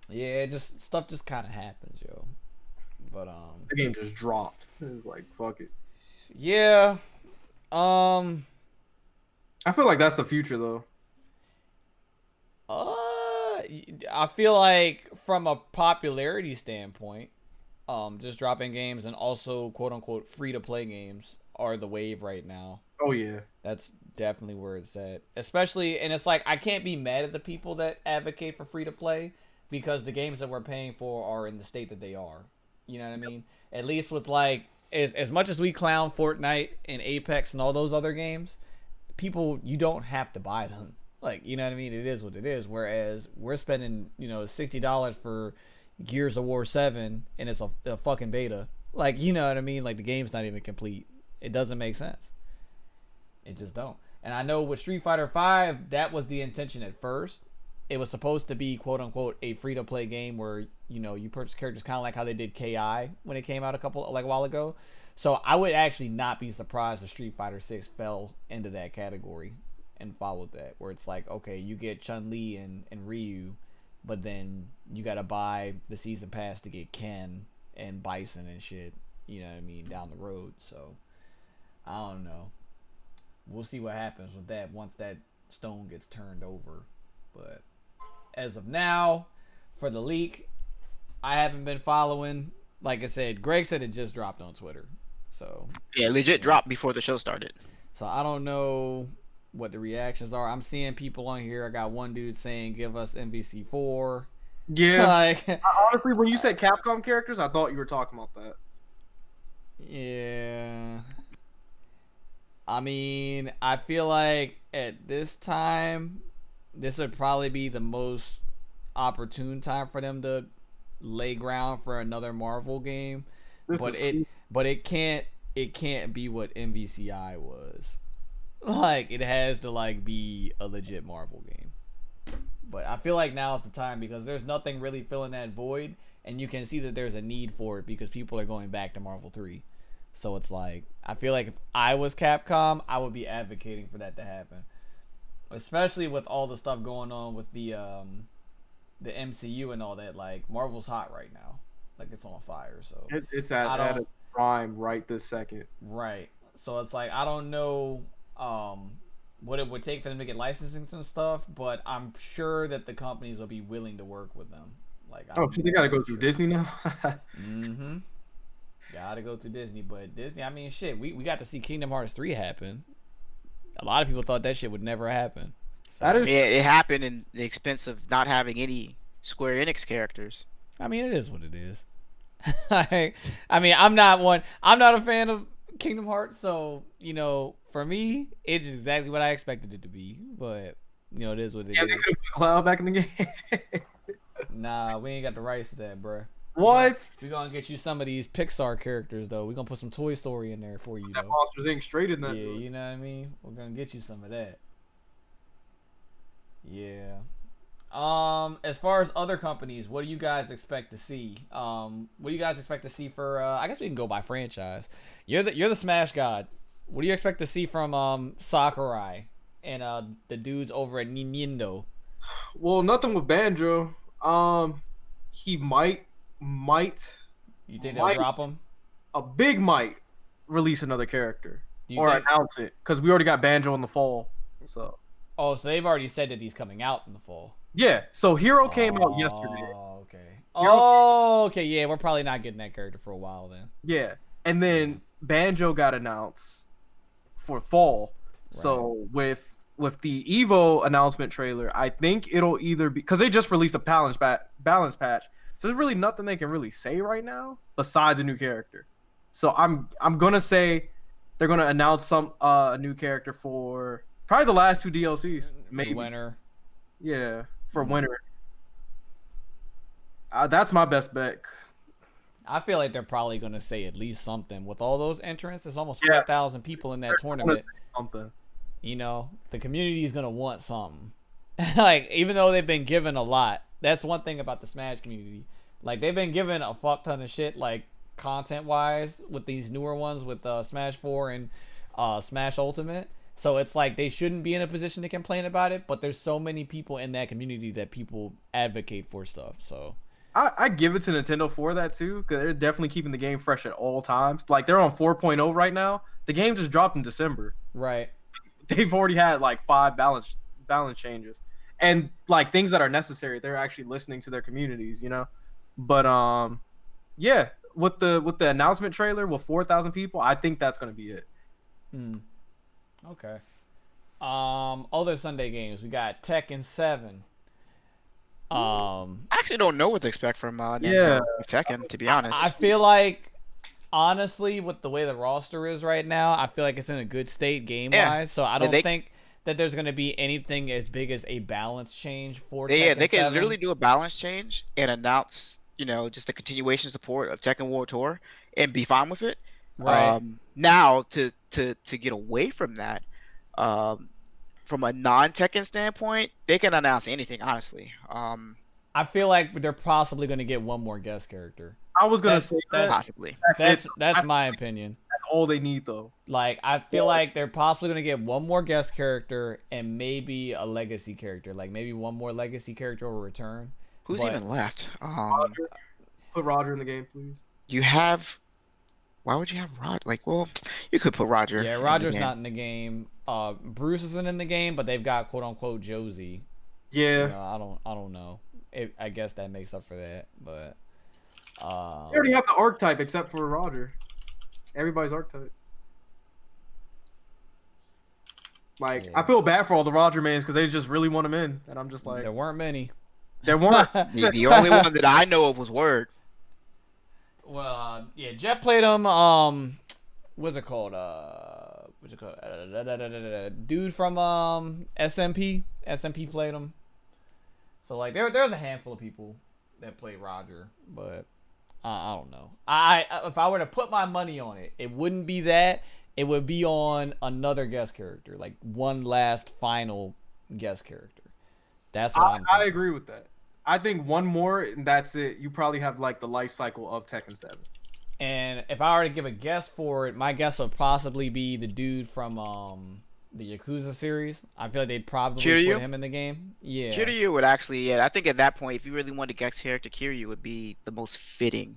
Yeah, just stuff just kind of happens, yo. But The game just dropped. It was like, fuck it. yeah. I feel like that's the future though. I feel like from a popularity standpoint, just dropping games and also quote unquote free to play games are the wave right now. Oh yeah. That's definitely where it's at. Especially, and it's like I can't be mad at the people that advocate for free to play because the games that we're paying for are in the state that they are. You know what I mean? At least with like as much as we clown Fortnite and Apex and all those other games, people, you don't have to buy them. Like, you know what I mean? It is what it is. Whereas we're spending, $60 for Gears of War 7 and it's a fucking beta. Like, you know what I mean? Like the game's not even complete. It doesn't make sense. It just don't. And I know with Street Fighter 5, that was the intention at first. It was supposed to be quote unquote a free to play game where, you purchase characters kind of like how they did KI when it came out a while ago. So I would actually not be surprised if Street Fighter 6 fell into that category and followed that, where it's like, okay, you get Chun-Li and Ryu, but then you gotta buy the season pass to get Ken and Bison and shit, you know what I mean, down the road. So I don't know. We'll see what happens with that once that stone gets turned over. But as of now, for the leak, I haven't been following. Like I said, Greg said it just dropped on Twitter. So Yeah, legit dropped before the show started. So I don't know what the reactions are. I'm seeing people on here. I got one dude saying, "Give us MVC4." Yeah. Like, honestly, when you said Capcom characters, I thought you were talking about that. yeah. I mean, I feel like at this time, this would probably be the most opportune time for them to lay ground for another Marvel game. But it can't be what MVCI was. Like, it has to like be a legit Marvel game. But I feel like now is the time because there's nothing really filling that void, and you can see that there's a need for it because people are going back to Marvel 3. So it's like, I feel like if I was Capcom, I would be advocating for that to happen. Especially with all the stuff going on with the MCU and all that. Like, Marvel's hot right now. Like, it's on fire. So it's at a prime right this second. Right. So it's like, I don't know what it would take for them to get licensing and stuff, but I'm sure that the companies will be willing to work with them. Like, so they gotta go through Disney now. Mm-hmm. Gotta go through Disney, but Disney, I mean, shit, we got to see Kingdom Hearts 3 happen. A lot of people thought that shit would never happen. So, Yeah, it happened in the expense of not having any Square Enix characters. I mean, it is what it is. I mean, I'm not a fan of Kingdom Hearts, so, for me, it's exactly what I expected it to be. But, it is what it is. Yeah, they could have put Cloud back in the game. Nah, we ain't got the rights to that, bruh. What? We're gonna get you some of these Pixar characters, though. We're gonna put some Toy Story in there for you, That though. Monsters Inc. straight in that. Yeah, you know what I mean? We're gonna get you some of that. Yeah. As far as other companies, what do you guys expect to see? What do you guys expect to see for I guess we can go by franchise. You're the Smash God. What do you expect to see from Sakurai and the dudes over at Nintendo? Well, nothing with Banjo. He might You think they'll drop him? a big might release another character Do you or think- announce it because we already got Banjo in the fall. So Oh, so they've already said that he's coming out in the fall. yeah, so Hero came out yesterday. Oh, okay. Oh, okay. Yeah, we're probably not getting that character for a while then. Yeah, and then Banjo got announced for fall. So with the Evo announcement trailer, I think it'll either be because they just released a balance patch. So there's really nothing they can really say right now besides a new character. So I'm gonna say they're gonna announce some a new character for probably the last 2 DLCs. Maybe. The winner. Yeah, for Mhm. winter. That's my best bet. I feel like they're probably gonna say at least something. With all those entrants, there's almost Yeah. 4,000 people in that They're gonna tournament. say something. You know, the community is gonna want something. Like, even though they've been given a lot, that's one thing about the Smash community. Like, they've been given a fuck ton of shit, like content wise, with these newer ones with Smash 4 and Smash Ultimate. So it's like they shouldn't be in a position to complain about it, but there's so many people in that community that people advocate for stuff. So I give it to Nintendo for that too, because they're definitely keeping the game fresh at all times. Like they're on 4.0 right now. The game just dropped in December. right. They've already had like 5 balance changes, and like things that are necessary. They're actually listening to their communities, you know. But yeah, with the announcement trailer with 4,000 people, I think that's gonna be it. Okay. Other Sunday games, we got Tekken 7. I actually don't know what to expect from Yeah. Tekken, to be honest. I feel like, honestly, with the way the roster is right now, I feel like it's in a good state game wise. So I don't think that there's going to be anything as big as a balance change for Tekken they can 7. literally do a balance change and announce, just a continuation support of Tekken World Tour and be fine with it. Right. Now to get away from that, from a non-Tekken standpoint, they can announce anything, honestly. I feel like they're possibly going to get one more guest character. I was gonna say that. Possibly. That's my opinion. That's all they need though. Like, I feel like they're possibly going to get one more guest character and maybe a legacy character. Like, maybe one more legacy character will return. Who's But- even left? Roger. Put Roger in the game, please. You have. Why would you have Roger? Like, well, you could put Roger. Yeah, in the Roger's game. not in the game. Bruce isn't in the game, but they've got quote unquote Josie. Yeah. You know, I don't know. I guess that makes up for that, but They already have the archetype except for Roger. Everybody's archetype. Like, Yeah. I feel bad for all the Roger mans because they just really want him in, and I'm just like, there weren't many. there weren't. The only one that I know of was Word. Well, yeah, Jeff played him. What's it called? Dude from SMP. SMP played him. So like, there's a handful of people that play Roger, but I don't know. If I were to put my money on it, it wouldn't be that. It would be on another guest character, like one last final guest character. That's what I'm I thinking. agree with that. I think one more, and that's it. You probably have like the life cycle of Tekken 7. And if I were to give a guess for it, my guess would possibly be the dude from the Yakuza series. I feel like they'd probably Kiryu? put him in the game. Yeah. Kiryu would actually, I think at that point, if you really wanted a guest character, Kiryu would be the most fitting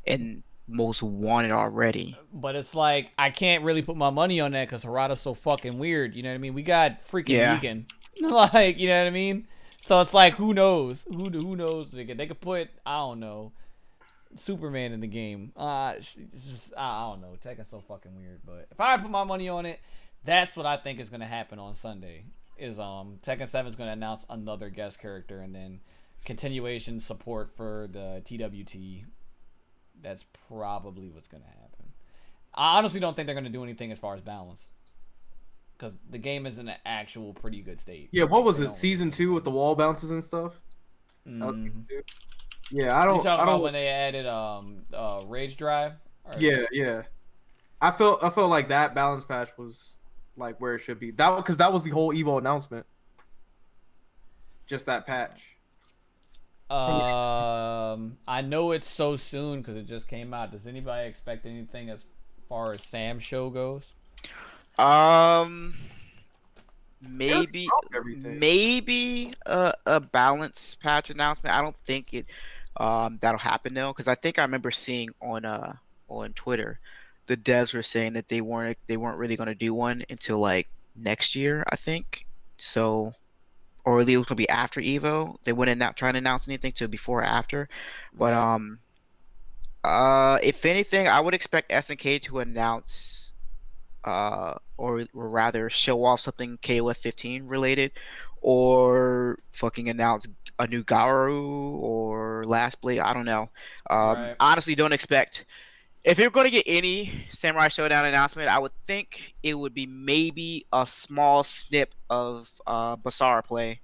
and most wanted already. But it's like, I can't really put my money on that because Harada's so fucking weird. You know what I mean? We got freaking Yeah. Negan. Like, you know what I mean? So it's like, who knows? Who knows? They could put, I don't know, Superman in the game. It's just, I don't know. Tekken's so fucking weird. But if I put my money on it, that's what I think is going to happen on Sunday. Is Tekken 7 is going to announce another guest character and then continuation support for the TWT. That's probably what's going to happen. I honestly don't think they're going to do anything as far as balance. Because the game is in an actual pretty good state. Yeah, what was They it? don't- Season 2 with the wall bounces and stuff? That was Mhm. season 2? Yeah, I You don't. talking I about don't. when they added Rage Drive? Or- Yeah. I felt like that balance patch was like where it should be. Because that was the whole Evo announcement. Just that patch. I know it's so soon because it just came out. Does anybody expect anything as far as Sam's show goes? Maybe Everything. maybe a balance patch announcement. I don't think it that'll happen though, because I think I remember seeing on Twitter the devs were saying that they weren't really going to do one until like next year, I think. So, or at least it was going to be after Evo. They wouldn't try to announce anything till before or after. But if anything, I would expect SNK to announce or rather show off something KOF 15 related, or fucking announce a new Garu or Last Blade. I don't know. Right. Honestly, don't expect If you're going to get any Samurai Showdown announcement, I would think it would be maybe a small snip of Basara play,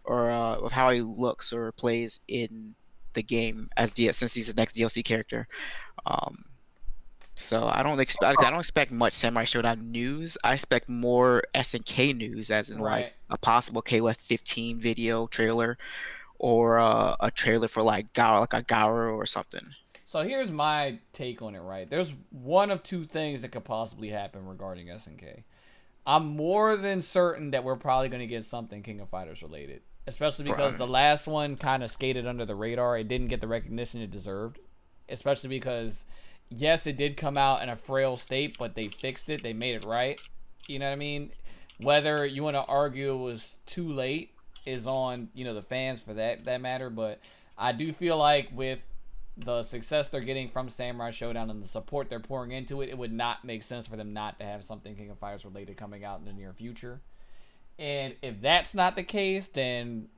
or of how he looks or plays in the game as since he's the next DLC character. So I don't expect much Samurai Showdown news. I expect more SNK news, as in like Right. a possible KOF 15 video trailer, or a trailer for like a Gaara or something. So here's my take on it, right? There's one of two things that could possibly happen regarding SNK. I'm more than certain that we're probably going to get something King of Fighters related, especially because the last one kind of skated under the radar. It didn't get the recognition it deserved, especially because, yes, it did come out in a frail state, but they fixed it. They made it right. You know what I mean? Whether you want to argue it was too late is on, the fans for that matter, but I do feel like with the success they're getting from Samurai Showdown and the support they're pouring into it, it would not make sense for them not to have something King of Fighters related coming out in the near future. And if that's not the case, then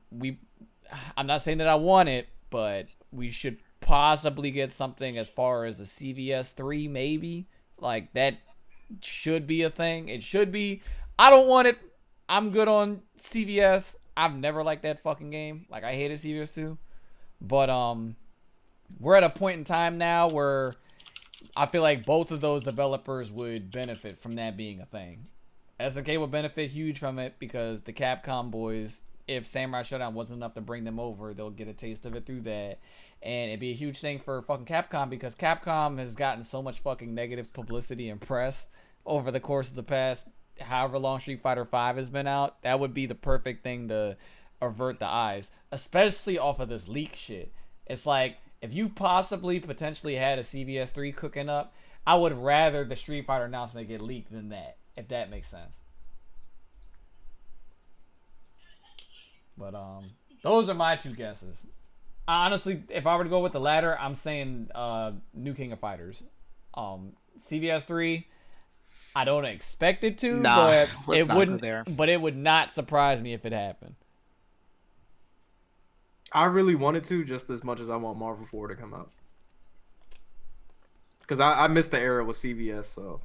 I'm not saying that I want it, but we should possibly get something as far as a CVS 3 maybe. Like, that should be a thing. It should be. I don't want it. I'm good on CVS. I've never liked that fucking game. Like, I hated CVS 2. But we're at a point in time now where I feel like both of those developers would benefit from that being a thing. SNK would benefit huge from it because the Capcom boys, if Samurai Showdown wasn't enough to bring them over, they'll get a taste of it through that. And it'd be a huge thing for fucking Capcom because Capcom has gotten so much fucking negative publicity and press over the course of the past however long Street Fighter V has been out. That would be the perfect thing to avert the eyes, especially off of this leak shit. It's like, if you potentially had a CVS 3 cooking up, I would rather the Street Fighter announcement get leaked than that, if that makes sense. But those are my two guesses. Honestly, if I were to go with the latter, I'm saying new King of Fighters. CVS 3, I don't expect it to, Nah, but let's it not go wouldn't. there. But it would not surprise me if it happened. I really wanted to just as much as I want Marvel 4 to come out. Because I missed the era with CVS, so,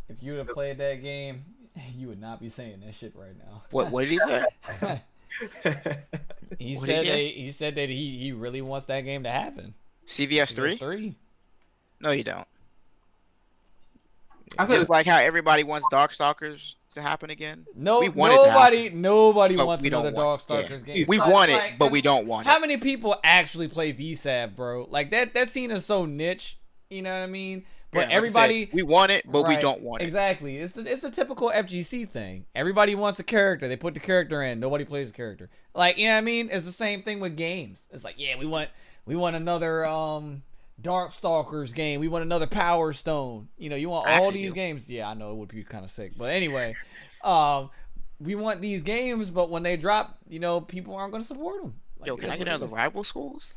If you would have played that game, you would not be saying that shit right now. What did he say? He What said did he said that he really wants that game to happen. CVS 3? 3. No, you don't. I said, Just like how everybody wants Darkstalkers to happen again. No, We want it to nobody But wants we don't another want it. Darkstalkers game. We Like- want it, like, but we don't want How it. many people actually play VSAV, bro? Like that scene is so niche. You know what I mean? But Yeah, like I everybody, said, we want it, but we right, don't want it. Exactly. It's the typical FGC thing. Everybody wants a character. They put the character in. Nobody plays the character. Like, you know what I mean? It's the same thing with games. It's like, yeah, we want another Darkstalkers game. We want another Power Stone. You want I all actually these do. games. Yeah, I know it would be kind of sick. But anyway, we want these games, but when they drop, people aren't going to support them. Like, Yo, can it I is get what it another is. Rival Schools?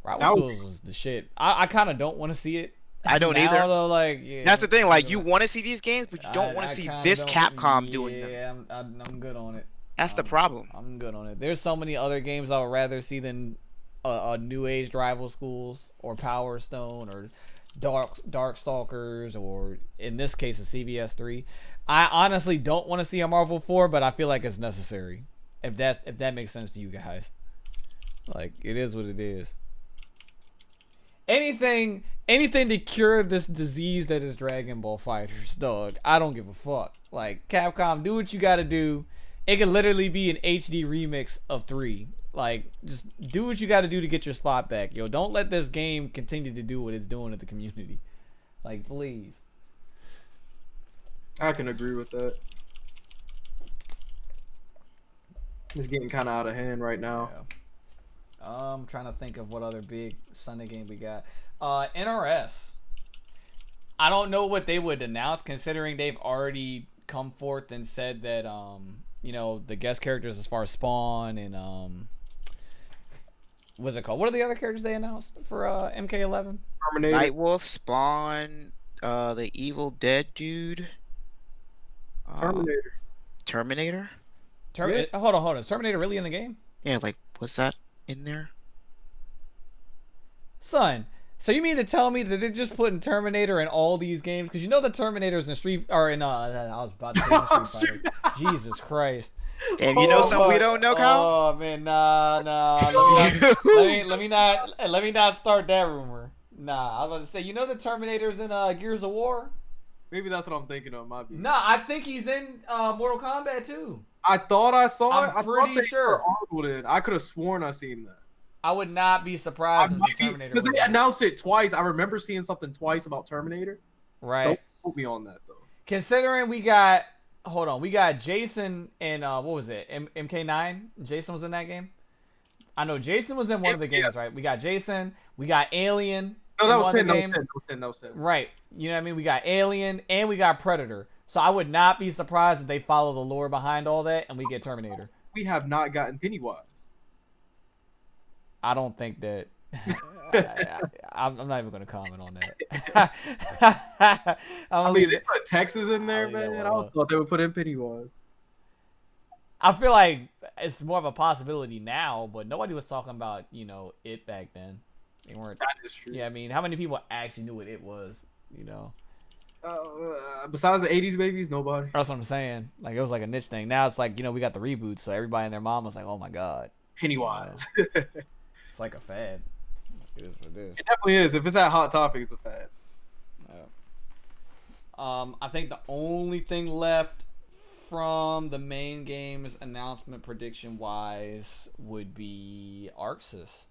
Rival That would Schools was the shit. I kind of don't want to see it. I don't Now, either. Though, like, yeah, That's the thing. Like, you want to see these games, but you don't want I to see kinda this don't- Capcom doing them. Yeah, I'm good on it. That's the problem. I'm good on it. There's so many other games I would rather see than a new age Rival Schools or Power Stone or Darkstalkers or in this case a CVS 3. I honestly don't want to see a Marvel 4, but I feel like it's necessary. If that makes sense to you guys. Like, it is what it is. Anything to cure this disease that is Dragon Ball Fighters, dog. I don't give a fuck. Like, Capcom, do what you gotta do. It could literally be an HD remix of 3. Like, just do what you gotta do to get your spot back. Yo, don't let this game continue to do what it's doing to the community. Like, please. I can agree with that. It's getting kind of out of hand right now. Yeah. I'm trying to think of what other big Sunday game we got. NRS. I don't know what they would announce, considering they've already come forth and said that the guest characters as far as Spawn and what's it called? What are the other characters they announced for MK11? Terminator. Nightwolf, Spawn, the Evil Dead dude. Terminator. Terminator? Hold on. Is Terminator really in the game? Yeah, like, was that in there? Son, So you mean to tell me that they're just putting Terminator in all these games? Because you know the Terminators in Street or in I was about to say in Street Fighter. Jesus Christ. Damn, you know something we don't know, Kyle? Oh man, nah. Let me not start that rumor. Nah, I was about to say, you know the Terminator's in Gears of War? Maybe that's what I'm thinking of. Might be. Nah, I think he's in Mortal Kombat too. I thought I saw it. I'm I pretty thought they sure. were Arnold in. I could have sworn I seen that. I would not be surprised if the Terminator Because was they in. announced it twice. I remember seeing something twice about Terminator. Right. Don't quote me on that though. Considering we got Jason in what was it? MK9? Jason was in that game? I know Jason was in one of the games, right? We got Jason, we got Alien. No, that in was one of 10. the That games. was 10. That was 10. Right. You know what I mean? We got Alien and we got Predator. So I would not be surprised if they follow the lore behind all that and we get Terminator. We have not gotten Pennywise. I don't think that. I'm not even going to comment on that. I mean, they put Texas in there, I'll leave that man. one I alone. thought they would put in Pennywise. I feel like it's more of a possibility now, but nobody was talking about, it back then. They weren't. That is true. Yeah, I mean, how many people actually knew what it was, Besides the 80s babies, nobody. That's what I'm saying. Like, it was like a niche thing. Now it's like, we got the reboot, so everybody and their mom was like, oh my God. Pennywise. It's like a fad. It is what it is. It definitely is. If it's that Hot Topic, it's a fad. I think the only thing left from the main game's announcement prediction wise would be Arxis.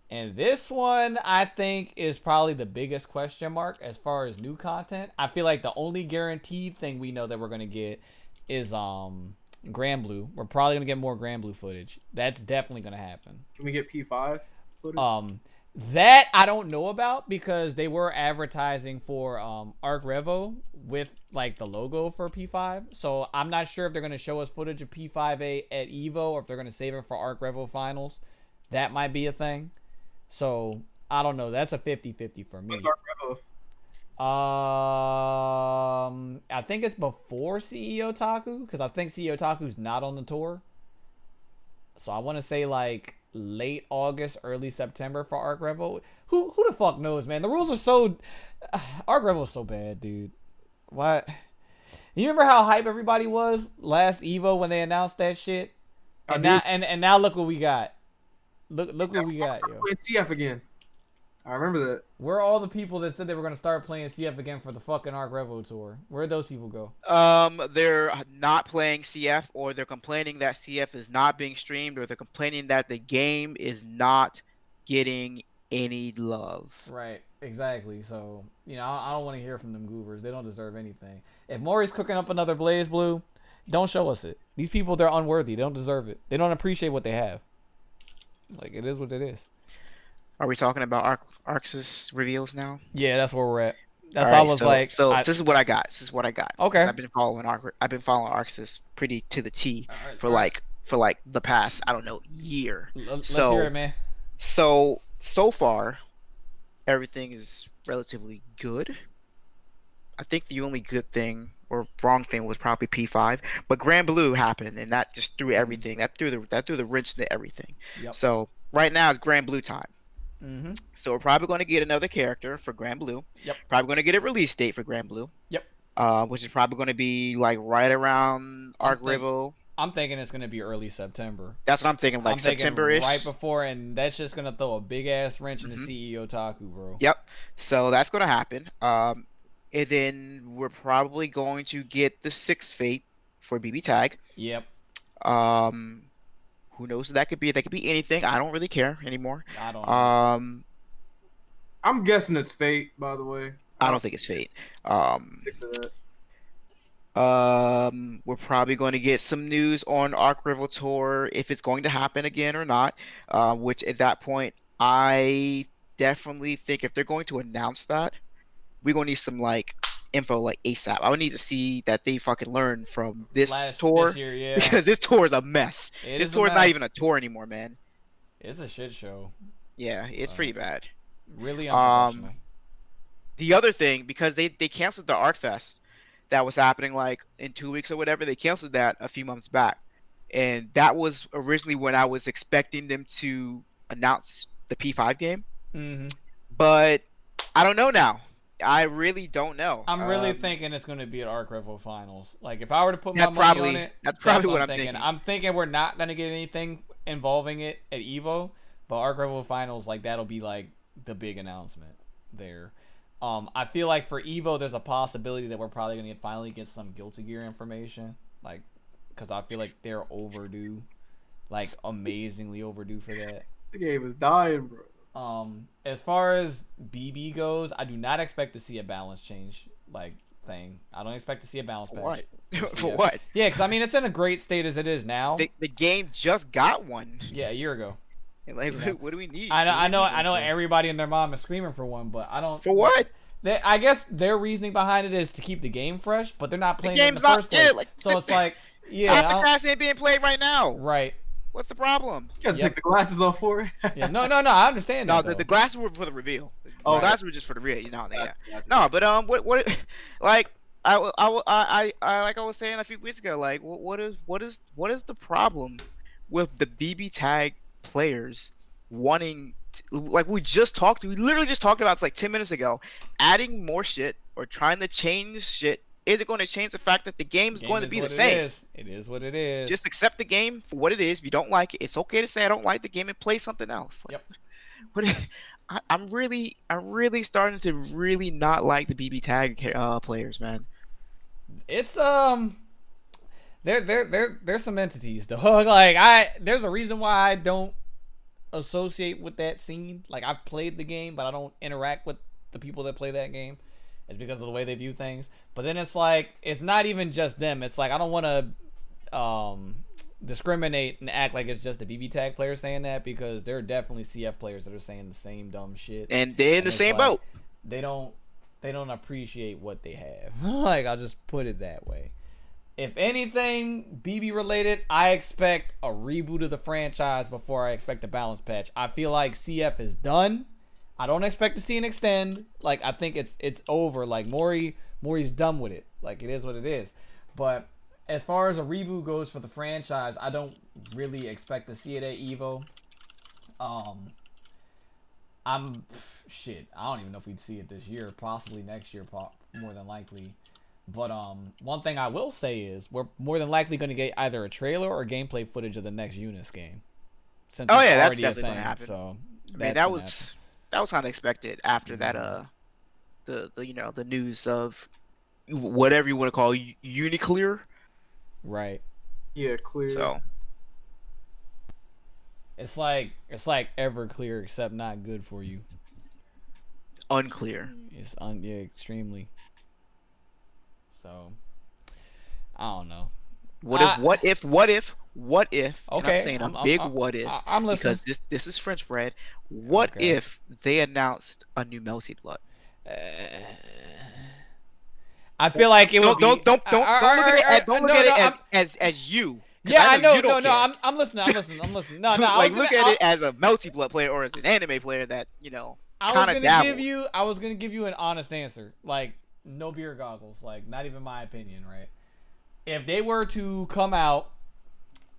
And this one, I think, is probably the biggest question mark as far as new content. I feel like the only guaranteed thing we know that we're going to get is Grand Blue. We're probably going to get more Grand Blue footage. That's definitely going to happen. Can we get P5 footage? That I don't know about because they were advertising for Arc Revo with like the logo for P5. So I'm not sure if they're going to show us footage of P5A at EVO or if they're going to save it for Arc Revo finals. That might be a thing. So I don't know. That's a 50-50 for me. I think it's before CEO Taku because I think CEO Taku's not on the tour. So I want to say like late August, early September for Arc Revo. Who the fuck knows, man? The rules are so Arc Revo is so bad, dude. What? You remember how hype everybody was last Evo when they announced that shit? And now look what we got. Look what we got, yo. Playing CF again. I remember that. Where are all the people that said they were gonna start playing CF again for the fucking Arc Revo tour? Where'd those people go? They're not playing CF, or they're complaining that CF is not being streamed, or they're complaining that the game is not getting any love. Right, exactly. So, I don't want to hear from them goobers. They don't deserve anything. If Maury's cooking up another Blaze Blue, don't show us it. These people, they're unworthy. They don't deserve it. They don't appreciate what they have. Like, it is what it is. Are we talking about Arxis reveals now? Yeah, that's where we're at. That's All all I right, was so, like. So this is what I got. Okay. I've been following Arxis pretty to the T for like the past, I don't know, year. Let's hear it, man. So far, everything is relatively good. I think the only good thing or wrong thing was probably P5, but Grand Blue happened, and that just threw everything. That threw the wrench into everything. Yep. So right now it's Grand Blue time. Mm-hmm. So we're probably going to get another character for Grand Blue. Yep. Probably going to get a release date for Grand Blue. Yep. Which is probably going to be like right around Arc Revo. I'm thinking it's going to be early September. That's what I'm thinking, like September-ish. Right before, and that's just going to throw a big-ass wrench in the CEO Taku, bro. Yep. So that's going to happen. And then we're probably going to get the 6th Fate for BB Tag. Yep. Who knows what that could be? That could be anything. I don't really care anymore. I don't know. I'm guessing it's Fate, by the way. I don't think it's Fate. Stick to that. We're probably going to get some news on Arc Revo Tour if it's going to happen again or not. Which at that point, I definitely think if they're going to announce that, we're going to need some like info like ASAP. I would need to see that they fucking learn from this tour year, yeah. because this tour is a mess. This tour is not even a tour anymore, man. It's a shit show. Yeah, it's pretty bad. Really unprofessional. The other thing, because they canceled the Arc Fest that was happening like in 2 weeks or whatever, they canceled that a few months back. And that was originally when I was expecting them to announce the P5 game. Mm-hmm. but I don't know now. I really don't know. I'm really thinking it's going to be at Arc Revo Finals. Like, if I were to put my That's money probably- on it, that's probably what I'm I'm thinking. I'm thinking we're not going to get anything involving it at Evo, but Arc Revo Finals, like, that'll be, like, the big announcement there. I feel like for Evo, there's a possibility that we're probably going to finally get some Guilty Gear information. Like, because I feel like they're overdue. Like, amazingly overdue for that. The game is dying, bro. As far as BB goes, I do not expect to see a balance change like thing. I don't expect to see a balance patch. What? for For CS. what? Yeah, because I mean it's in a great state as it is now. The game just got one. Yeah, a year ago. Like, Yeah. what do we need? I know What do we need one for? everybody and their mom is screaming for one, but I don't. For what? I guess their reasoning behind it is to keep the game fresh, but they're not The playing it in game's the not first place. yeah, like So it's like, yeah, half I the don't- grass ain't being played right now. right. What's the problem? You gotta Yep. take the glasses off for it. Yeah, no, I understand No, that. the glasses were for the reveal. Oh, The okay. glasses were just for the reveal. You know, yeah. No, but what like I like I was saying a few weeks ago, like what is the problem with the BB tag players wanting like we literally just talked about like 10 minutes ago, adding more shit or trying to change shit isn't going to change the fact that the game's Game going to is be the what same. It is what it is. Just accept the game for what it is. If you don't like it, it's okay to say I don't like the game and play something else. Like, Yep. What? I'm really starting to really not like the BB tag players, man. It's there's some entities though. There's a reason why I don't associate with that scene. Like I've played the game, but I don't interact with the people that play that game. It's because of the way they view things. But then it's like it's not even just them. It's like I don't want to discriminate and act like it's just the BB tag players saying that, because there are definitely CF players that are saying the same dumb shit. And they're in the it's same like, boat. They don't appreciate what they have. Like, I'll just put it that way. If anything BB related, I expect a reboot of the franchise before I expect a balance patch. I feel like CF is done. I don't expect to see an extend. Like, I think it's over. Like, Mori's done with it. Like, it is what it is. But as far as a reboot goes for the franchise, I don't really expect to see it at Evo. I don't even know if we'd see it this year. Possibly next year, more than likely. But one thing I will say is we're more than likely going to get either a trailer or gameplay footage of the next Eunice game. Since Oh it's yeah, that's already a definitely gonna thing, happen. So I mean, that's that gonna was kind of expected after that the you know the news of whatever you want to call Uniclear. happen. Right. Yeah, clear. So It's like Everclear, except not good for you. unclear. It's extremely. So I don't know. What if? And Okay, I'm saying a I'm- big I'm- what if. I'm listening. Because this is French bread. What Okay. if they announced a new Melty Blood? I feel like it would Don't be. look at it. Don't look at it as you. 'Cause Yeah, I know. you don't care. I'm listening. I'm listening. No, I like was look gonna, at it as a Melty Blood player or as an anime player that I was kind gonna of dabble. give you an honest answer. Like, no beer goggles. Like, not even my opinion, right? If they were to come out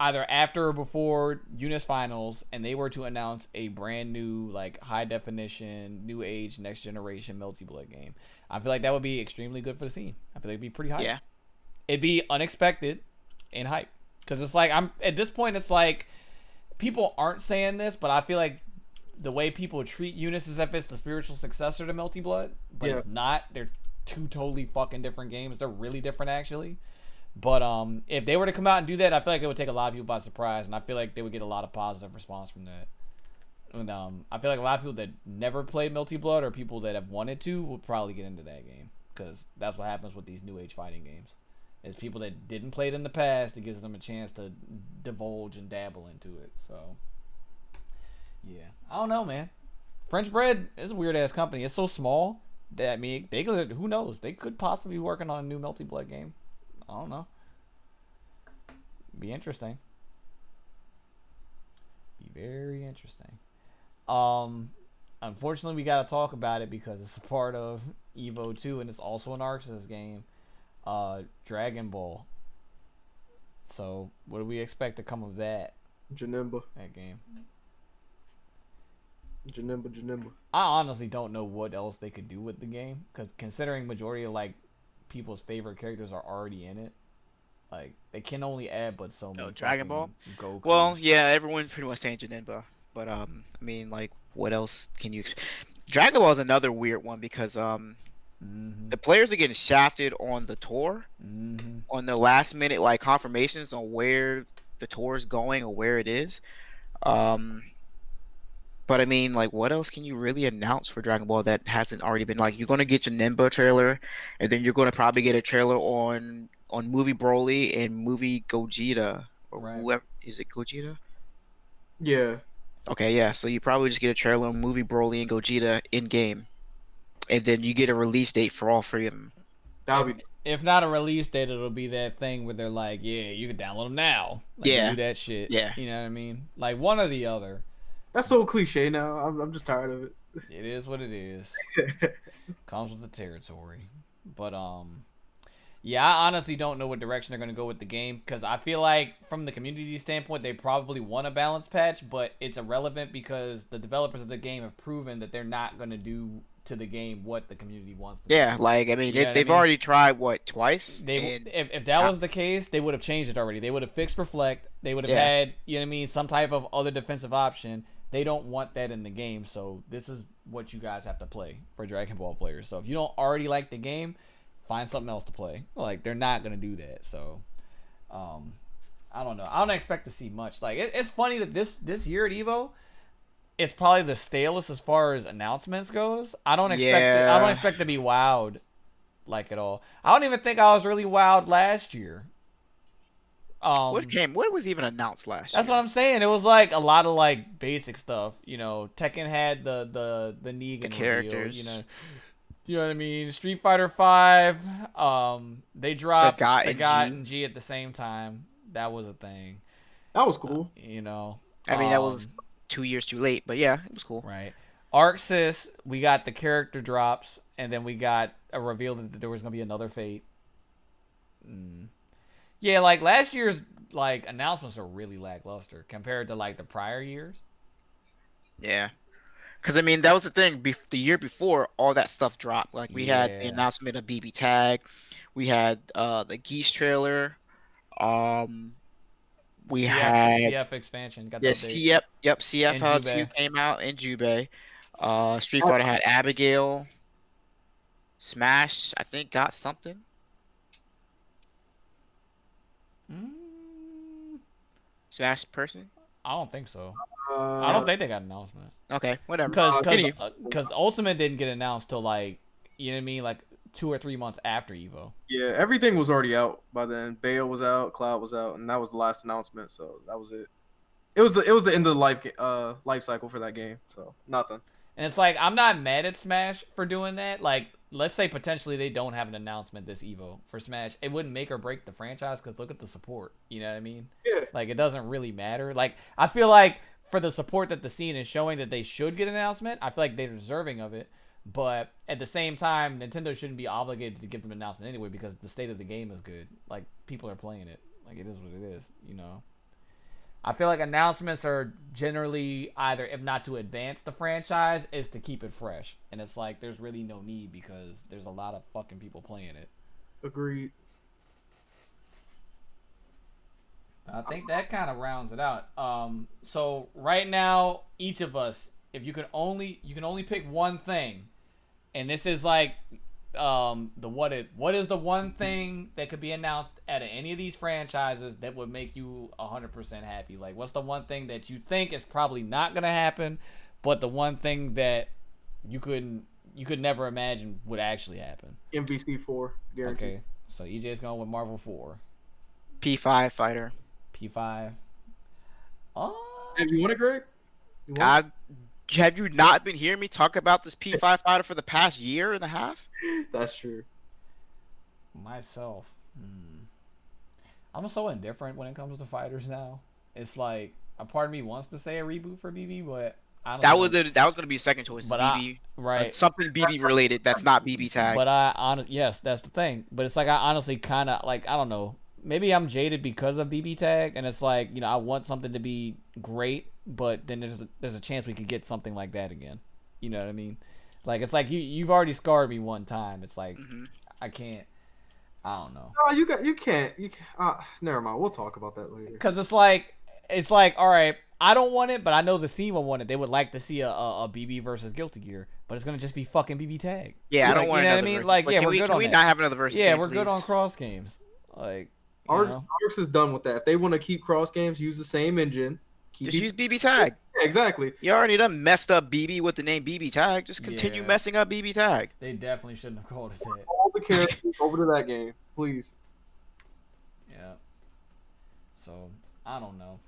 either after or before Eunice Finals, and they were to announce a brand new, like, high definition, new age, next generation Melty Blood game, I feel like that would be extremely good for the scene. I feel like it'd be pretty hype. Yeah. It'd be unexpected and hype. Because it's like, at this point, it's like, people aren't saying this, but I feel like the way people treat Eunice is if it's the spiritual successor to Melty Blood, but Yeah. it's not. They're two totally fucking different games. They're really different, actually. But if they were to come out and do that, I feel like it would take a lot of people by surprise, and I feel like they would get a lot of positive response from that. And I feel like a lot of people that never played Melty Blood or people that have wanted to would probably get into that game, because that's what happens with these new age fighting games. Is people that didn't play it in the past, it gives them a chance to divulge and dabble into it. So, yeah, I don't know, man. French Bread is a weird ass company. It's so small that, I mean, they could. Who knows? They could possibly be working on a new Melty Blood game. I don't know. Be interesting. Be very interesting. Unfortunately, we gotta talk about it because it's a part of Evo 2 and it's also an Arxis game. Dragon Ball. So, what do we expect to come of that Janemba. game? Janimba. I honestly don't know what else they could do with the game, because considering majority of like people's favorite characters are already in it, like they can only add but so many. Dragon Ball? Goku. Well, yeah, everyone's pretty much saying Janemba, but I mean, like, what else can you? Dragon Ball is another weird one because the players are getting shafted on the tour, on the last minute like confirmations on where the tour is going or where it is. But I mean, like, what else can you really announce for Dragon Ball that hasn't already been? Like, you're gonna get your Nimba trailer, and then you're gonna probably get a trailer on movie Broly and movie Gogeta, or Right. whoever is it, Gogeta? Yeah. Okay, yeah. So you probably just get a trailer on movie Broly and Gogeta in game, and then you get a release date for all three of them. That would be. If not a release date, it'll be that thing where they're like, yeah, you can download them now. Like, Yeah. do that shit. Yeah. You know what I mean? Like one or the other. That's so cliche now. I'm just tired of it. It is what it is. Comes with the territory. But yeah, I honestly don't know what direction they're gonna go with the game, because I feel like from the community standpoint, they probably want a balance patch, but it's irrelevant because the developers of the game have proven that they're not gonna do to the game what the community wants to Yeah, like I mean, You know what I they've mean? already tried what twice. They and if that was the case, they would have changed it already. They would have fixed Reflect. They would have Yeah. had, you know what I mean, some type of other defensive option. They don't want that in the game, so this is what you guys have to play for Dragon Ball players. So if you don't already like the game, find something else to play. Like they're not gonna do that. So, I don't know. I don't expect to see much. Like it's funny that this year at Evo, it's probably the stalest as far as announcements goes. I don't expect I don't Yeah. expect to be wowed like at all. I don't even think I was really wowed last year. What was even announced last That's year? what I'm saying. It was like a lot of like basic stuff. You know, Tekken had the Negan reveal, characters. you know what I mean. Street Fighter 5. They dropped Sagat Sagat and and G at the same time. That was a thing. That was cool. You know. I mean, that was 2 years too late, but yeah, it was cool. Right. Arxis, we got the character drops, and then we got a reveal that there was gonna be another Fate. Yeah, like last year's like announcements are really lackluster compared to like the prior years. Yeah. Because, I mean, that was the thing. The year before, all that stuff dropped. Like, we had the Yeah. announcement of BB Tag. We had the Geese trailer. We had... CF expansion. Got the Yeah, update. CF And Hub Jubei. 2 came out in Jubei. Street Fighter had Abigail. Smash, I think, got something. Smash person? I don't think so. Uh, I don't think they got an announcement Okay, whatever. because Ultimate didn't get announced till like, you know what I mean, like 2 or 3 months after Evo. Yeah, everything was already out by then. Bayo was out, Cloud was out, and that was the last announcement. So that was it. It was the end of the life cycle for that game. So nothing. And it's like, I'm not mad at Smash for doing that. Like, let's say potentially they don't have an announcement this Evo for Smash. It wouldn't make or break the franchise because look at the support. You know what I mean? Yeah. Like, it doesn't really matter. Like, I feel like for the support that the scene is showing that they should get an announcement, I feel like they're deserving of it. But at the same time, Nintendo shouldn't be obligated to give them an announcement anyway because the state of the game is good. Like, people are playing it. Like, it is what it is, you know? I feel like announcements are generally either, if not to advance the franchise, is to keep it fresh. And it's like, there's really no need because there's a lot of fucking people playing it. Agreed. I think that kind of rounds it out. So right now, each of us, if you can only pick one thing, and this is like what is the one thing that could be announced out of any of these franchises that would make you 100% happy? Like, what's the one thing that you think is probably not gonna happen, but the one thing that you could never imagine would actually happen? MVC 4 guaranteed. Okay, so EJ's going with Marvel 4, P5 fighter. P5. Oh, Hey, you want it, Greg? You want Have you not been hearing me talk about this P5 fighter for the past year and a half? it? That's true. myself. I'm so indifferent when it comes to fighters now. It's like a part of me wants to say a reboot for BB, but I don't. That was going to be second choice. But BB, right. something BB related. That's not BB tag. But yes, that's the thing. But it's like I honestly kind of like, I don't know. Maybe I'm jaded because of BB tag, and it's like, you know, I want something to be great, but then there's a chance we could get something like that again. You know what I mean? Like it's like you've already scarred me one time. It's like I can't. I don't know. No, you can't. Never mind. We'll talk about that later. Cause it's like all right. I don't want it, but I know the scene will want it. They would like to see a BB versus Guilty Gear, but it's gonna just be fucking BB tag. Yeah, I don't Like, want you know what I another mean? verse. Like, yeah, can we're we, good can on we that. not have another verse? Yeah, game, we're good please? on cross games. Like, you Arx know. is done with that. If they want to keep cross games, use the same engine. Just use BB tag. Yeah, exactly. You already done messed up BB with the name BB tag. Just continue Yeah. messing up BB tag. They definitely shouldn't have called it that. All the characters over to that game, please. Yeah. So I don't know.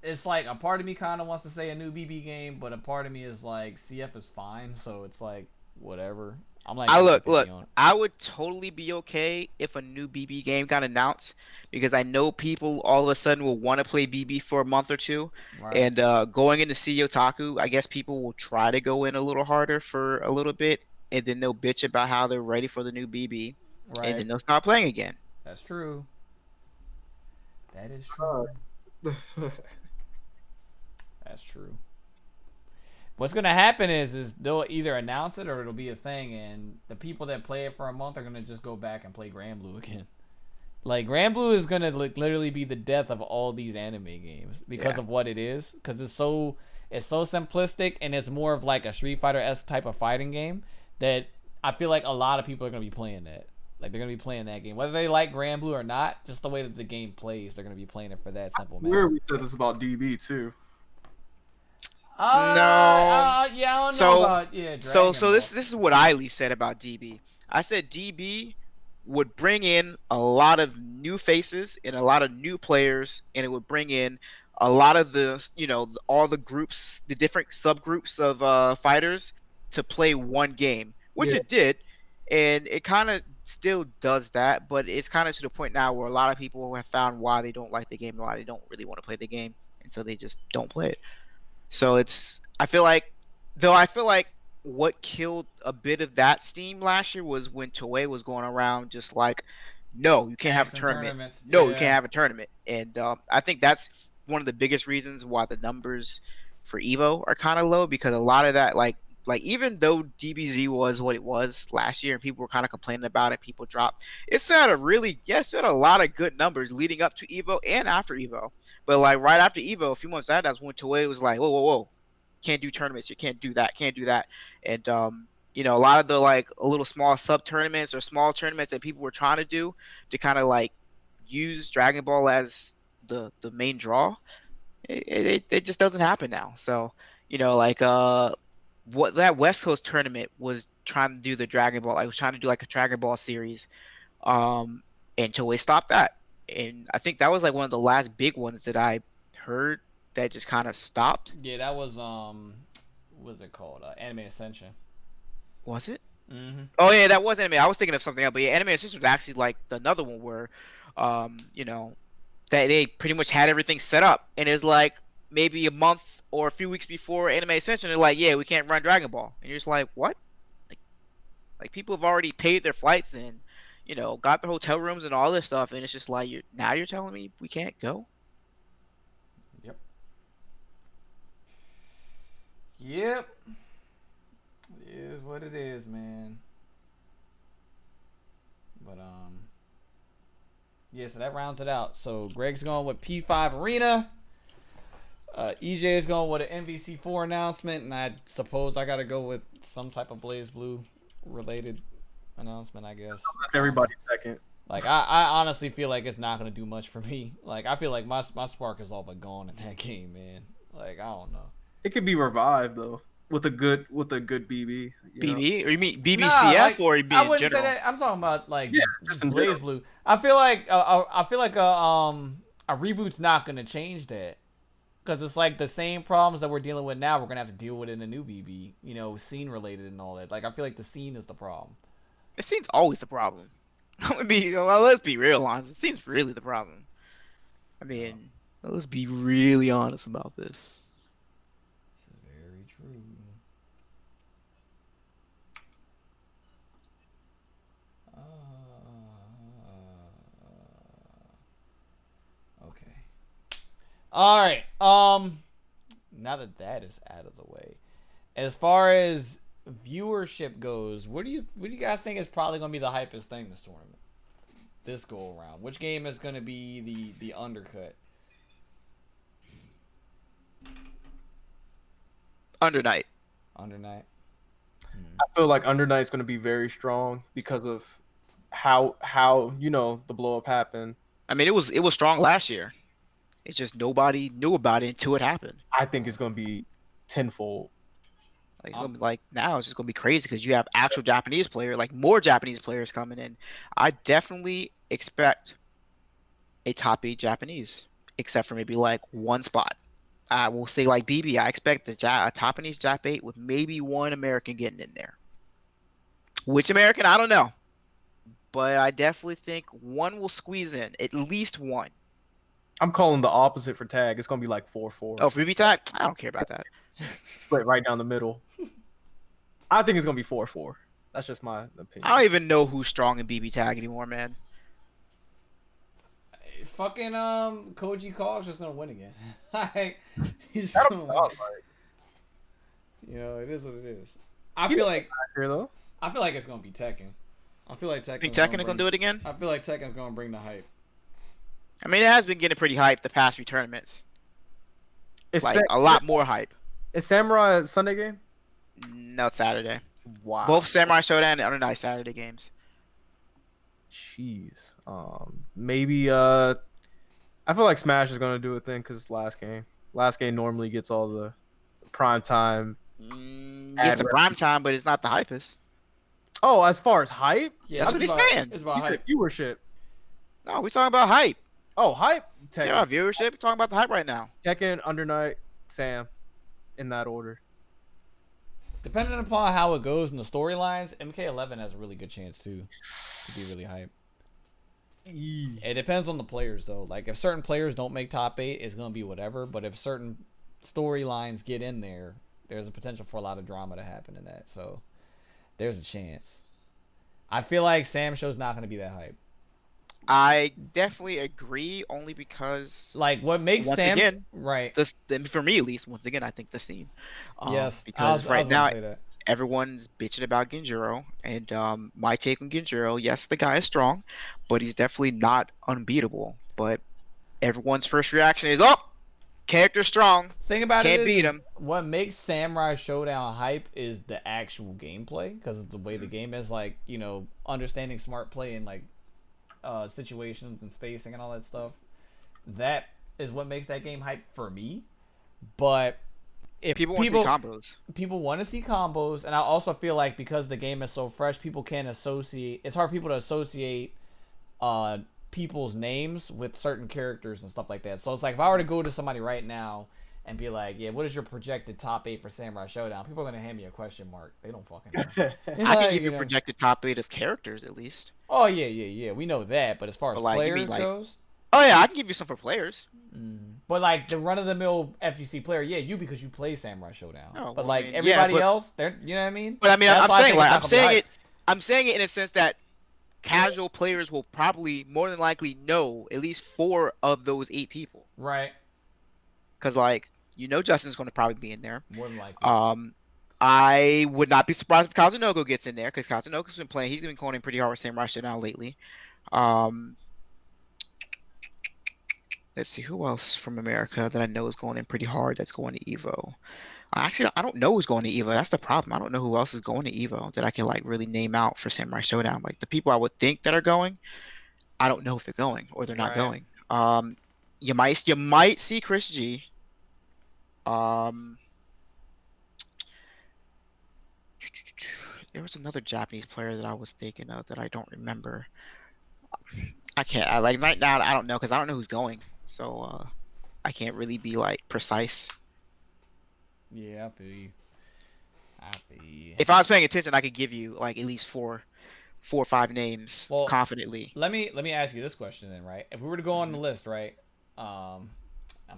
It's like a part of me kind of wants to say a new BB game, but a part of me is like CF is fine, so it's like whatever. I'm like, Look. 50-50 on it. I would totally be okay if a new BB game got announced because I know people all of a sudden will want to play BB for a month or two. Right. And going into CEO Otaku, I guess people will try to go in a little harder for a little bit, and then they'll bitch about how they're ready for the new BB, Right. and then they'll stop playing again. That's true. That is true. That's true. What's gonna happen is they'll either announce it or it'll be a thing, and the people that play it for a month are gonna just go back and play Grand Blue again. Like Grand Blue is gonna literally be the death of all these anime games because of what it is. Because it's so simplistic and it's more of like a Street Fighter-esque type of fighting game that I feel like a lot of people are gonna be playing that. Like they're gonna be playing that game, whether they like Grand Blue or not. Just the way that the game plays, they're gonna be playing it for that simple matter. Where we said this about DB too. No. Yeah, I don't know about So Dragon this Ball. is what I said about DB. I said DB would bring in a lot of new faces and a lot of new players, and it would bring in a lot of the all the groups, the different subgroups of fighters to play one game, which Yeah. it did, and it kind of still does that, but it's kind of to the point now where a lot of people have found why they don't like the game, why they don't really want to play the game, and so they just don't play it. So I feel like what killed a bit of that steam last year was when Toei was going around just like, no, you can't have a Some tournament. tournaments, No, you yeah. can't have a tournament. And I think that's one of the biggest reasons why the numbers for Evo are kind of low, because a lot of that, like even though DBZ was what it was last year and people were kind of complaining about it, people dropped. It still had a lot of good numbers leading up to Evo and after Evo. But like right after Evo, a few months after, that's when Toei was like, whoa, can't do tournaments. You can't do that. And a lot of the like a little small sub tournaments or small tournaments that people were trying to do to kind of like use Dragon Ball as the main draw, it just doesn't happen now. So what that West Coast tournament was trying to do the Dragon Ball. I was trying to do like a Dragon Ball series, and Toei stopped that. And I think that was like one of the last big ones that I heard that just kind of stopped. Yeah, that was what's it called? Anime Ascension. Was it? Mm-hmm. Oh yeah, that was anime. I was thinking of something else, but yeah, Anime Ascension was actually like another one where, that they pretty much had everything set up, and it was like maybe a month or a few weeks before Anime Ascension, they're like, yeah, we can't run Dragon Ball, and you're just like, what? Like people have already paid their flights and got their hotel rooms and all this stuff, and it's just like you're telling me we can't go? Yep. It is what it is, man. But yeah, so that rounds it out. So Greg's going with P5 Arena. EJ is going with an MVC4 announcement, and I suppose I gotta go with some type of Blaze Blue related announcement, I guess. That's everybody's second. Like I honestly feel like it's not gonna do much for me. Like I feel like my spark is all but gone in that game, man. Like I don't know. It could be revived though with a good BB. BB? Or you mean BBCF, Nah, like, or you mean I in wouldn't general? say that. I'm talking about like Yeah, just just in Blaze general. Blue. I feel like a reboot's not gonna change that, because it's like the same problems that we're dealing with now. We're gonna have to deal with in a new BB. Scene related and all that. Like I feel like the scene is the problem. It seems always the problem. Let's be real honest. It seems really the problem. I mean, let's be really honest about this. This is very true. Okay. All right. now that that is out of the way, as far as viewership goes, what do you guys think is probably going to be the hypest thing this tournament? This go around, which game is going to be the undercut? Under Night. Under Night. I feel like Under Night's going to be very strong because of how the blow up happened. I mean, it was strong last year. It's just nobody knew about it until it happened. I think it's going to be tenfold. Like, it's gonna be like now it's just gonna be crazy because you have actual Japanese player, like more Japanese players coming in. I definitely expect a top 8 Japanese, except for maybe like one spot. I will say like BB. I expect a Japanese Jap 8 with maybe one American getting in there. Which American? I don't know, but I definitely think one will squeeze in, at least one. I'm calling the opposite for tag. It's going to be like 4-4. Oh, for BB tag? I don't care about that. Split right down the middle. I think it's going to be 4-4. That's just my opinion. I don't even know who's strong in BB tag anymore, man. Fucking Koji Kog's just gonna win again. He's I just don't gonna know, win. like, You know, it is what it is. I feel like here, though. it's gonna be Tekken. I feel like Tekken. Think Tekken gonna do it again? I feel like Tekken's gonna bring the hype. I mean, it has been getting pretty hyped the past few tournaments. Is, Like a lot more hype. is Samurai a Sunday game? No, it's Saturday. Wow. Both Samurai Showdown and Under Night Saturday games. Jeez. Maybe I feel like Smash is gonna do a thing because it's last game. Last game normally gets all the prime time. It's the prime time, but it's not the hypest. Oh, as far as hype? Yeah, That's what it's he's about- saying. It's about You said hype. viewership. No, we're talking about hype. Oh, hype. Tekken, Yeah, viewership. We're talking about the hype right now. Tekken, Under Night, Sam, in that order. Depending upon how it goes in the storylines, MK11 has a really good chance too to be really hype. It depends on the players though. Like if certain players don't make top 8, it's gonna be whatever. But if certain storylines get in there, there's a potential for a lot of drama to happen in that. So there's a chance. I feel like Sam Show's not gonna be that hype. I definitely agree, only because Like what makes Once Sam again, right? this, for me at least, once again, I think the scene. Yes, Because I right was gonna now say that. everyone's bitching about Genjuro, and my take on Genjuro, yes, the guy is strong, but he's definitely not unbeatable. But everyone's first reaction is, "Oh, character's strong." Thing about Can't it beat is, him. what makes Samurai Showdown hype is the actual gameplay, because of the way the game is, like, you know, understanding smart play and like situations and spacing and all that stuff. That is what makes that game hype for me. But if People want to see combos. people want to see combos, and I also feel like because the game is so fresh, people can't associate. It's hard for people to associate people's names with certain characters and stuff like that. So it's like if I were to go to somebody right now and be like, "Yeah, what is your projected top 8 for Samurai Showdown?" People are gonna hand me a question mark. They don't fucking know. I can give you know. a projected top 8 of characters at least. Oh yeah. We know that, but as far as But, like, you mean, players like- goes. Oh yeah, I can give you some for players. But like the run of the mill FGC player, yeah, you because you play Samurai Showdown. Oh, but well, like I mean, yeah, everybody but- else, they're you know what I mean. But I mean, That's I'm why I saying think like it's I'm not saying gonna be it. I'm saying it in a sense that casual players will probably more than likely know at least 4 of those 8 people. hype. Right. Because like Justin's going to probably be in there. More than likely. I would not be surprised if Kazunogo gets in there because Kazunogo's been playing. He's been calling pretty hard with Samurai Showdown lately. Let's see who else from America that I know is going in pretty hard. That's going to Evo. Actually, I don't know who's going to Evo. That's the problem. I don't know who else is going to Evo that I can like really name out for Samurai Showdown. Like the people I would think that are going, I don't know if they're going or they're not Right. going. You might see Chris G. There was another Japanese player that I was thinking of that I don't remember. I can't. I like right now. I don't know because I don't know who's going. So I can't really be like precise. Yeah, I feel you. I feel you. If I was paying attention, I could give you like at least four or 5 names Well, confidently. Let me ask you this question then, right? If we were to go on the list, right? I'm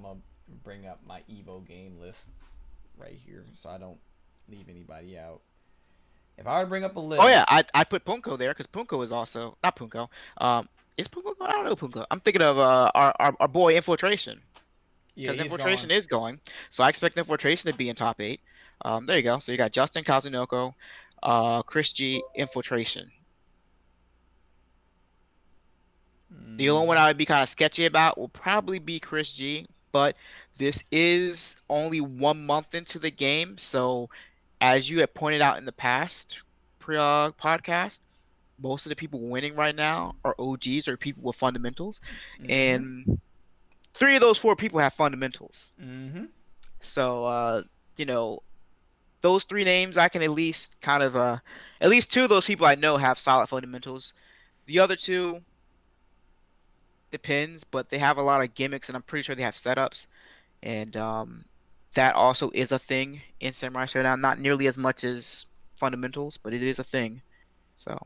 gonna bring up my Evo game list right here, so I don't leave anybody out. If I were to bring up a list, Oh yeah, I put Punko there because Punko is also not Punko. Is Punko going? I don't know Punko. I'm thinking of our boy Infiltration. Yeah, because he's Infiltration going. is going. So I expect Infiltration to be in top 8. There you go. So you got Justin, Kazunoko, Chris G, Infiltration. The only one I would be kind of sketchy about will probably be Chris G, but this is only 1 month into the game. So, as you had pointed out in the past podcast, most of the people winning right now are OGs or people with fundamentals. And 3 of those 4 people have fundamentals. Mm-hmm. So, you know, those 3 names I can at least kind of, at least 2 of those people I know have solid fundamentals. The other 2 depends, but they have a lot of gimmicks, and I'm pretty sure they have setups, and that also is a thing in Samurai Showdown. Not nearly as much as fundamentals, but it is a thing. So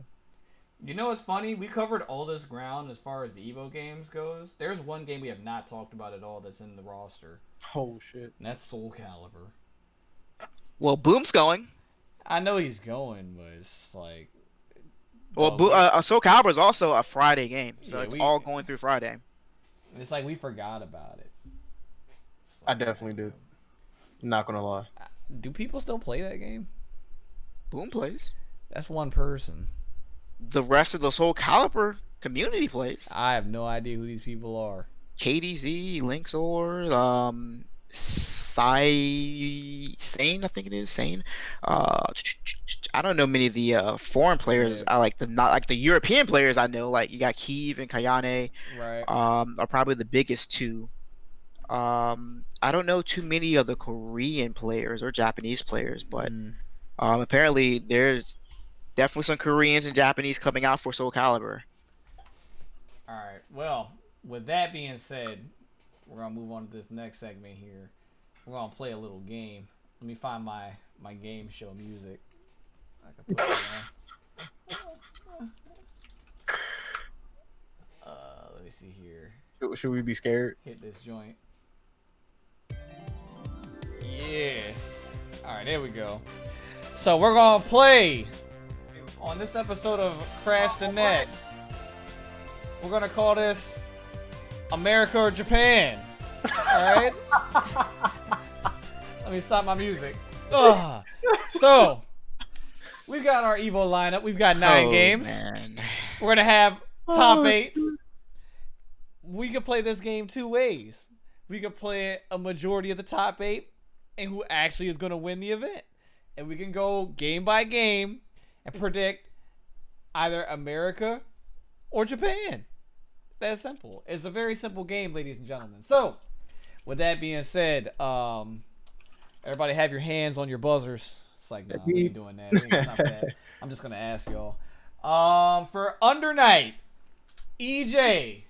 You know what's funny? We covered all this ground as far as the Evo games goes. There's one game we have not talked about at all that's in the roster, Oh shit. and that's Soul Calibur. well, Boom's going. I know he's going, but it's just like. Well, Soul Calibur is also a Friday game, so Yeah, it's all going through Friday. It's like we forgot about it. I definitely did. Not gonna lie. Do people still play that game? Boom plays. That's one person. The rest of the Soul Calibur community plays. I have no idea who these people are. KDZ, Linkzor, Sane, I think it is Sane. I don't know many of the foreign players. Yeah. I like not like the European players. I know, like you got Kiev and Kayane. Right. Are probably the biggest 2. I don't know too many of the Korean players or Japanese players, but apparently there's definitely some Koreans and Japanese coming out for Soul Calibur. All right. Well, with that being said, we're gonna move on to this next segment here. We're gonna play a little game. Let me find my game show music. I can put it on. Let me see here. Should we be scared? Hit this joint. Yeah. All right, there we go. So we're gonna play on this episode of Crash the Net. We're gonna call this America or Japan. All right. Let me stop my music. Ugh. So we got our Evo lineup. We've got 9 games. Man. We're gonna have top 8s. We could play this game 2 ways. We could play it a majority of the top 8 and who actually is gonna win the event. And we can go game by game and predict either America or Japan. That's simple. It's a very simple game, ladies and gentlemen. So, with that being said, everybody have your hands on your buzzers. It's like, no, we ain't doing that. We ain't got time for that. I'm just gonna ask y'all. For Under Night, EJ,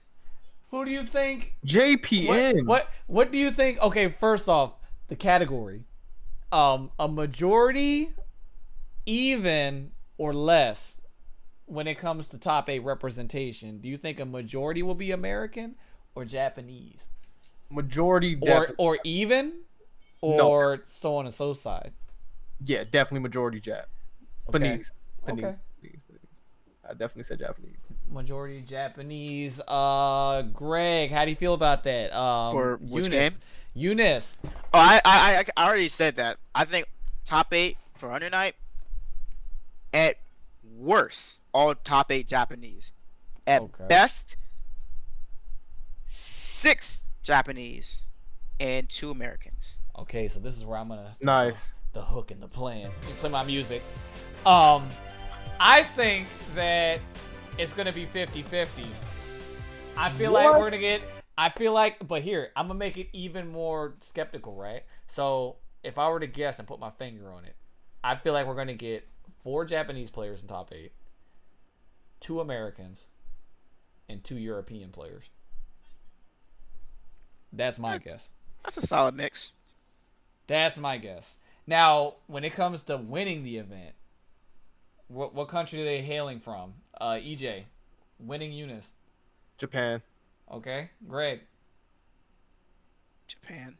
who do you think? JPN. What do you think? Okay, first off, the category. A majority, even, or less when it comes to top 8 representation. Do you think a majority will be American or Japanese? Majority, Or even? Or so on and so side? Yeah, definitely majority Jap. Okay. Panese. Okay. I definitely said Japanese. Majority Japanese. Greg, how do you feel about that? For which game? Eunice. Oh, I already said that. I think top 8 for Under Night. At worst, all top 8 Japanese. At best, 6 Japanese and 2 Americans. Okay, so this is where I'm gonna Nice. the hook in the plan. Let me play my music. I think that it's gonna be 50-50. I feel like we're gonna get. I feel like, but here I'm gonna make it even more skeptical, right? So if I were to guess and put my finger on it, I feel like we're gonna get 4 Japanese players in top 8, 2 Americans, and 2 European players. That's my guess. That's a solid mix. That's my guess. Now, when it comes to winning the event, what country are they hailing from? EJ, winning Eunice. Japan. Okay, Greg. Japan.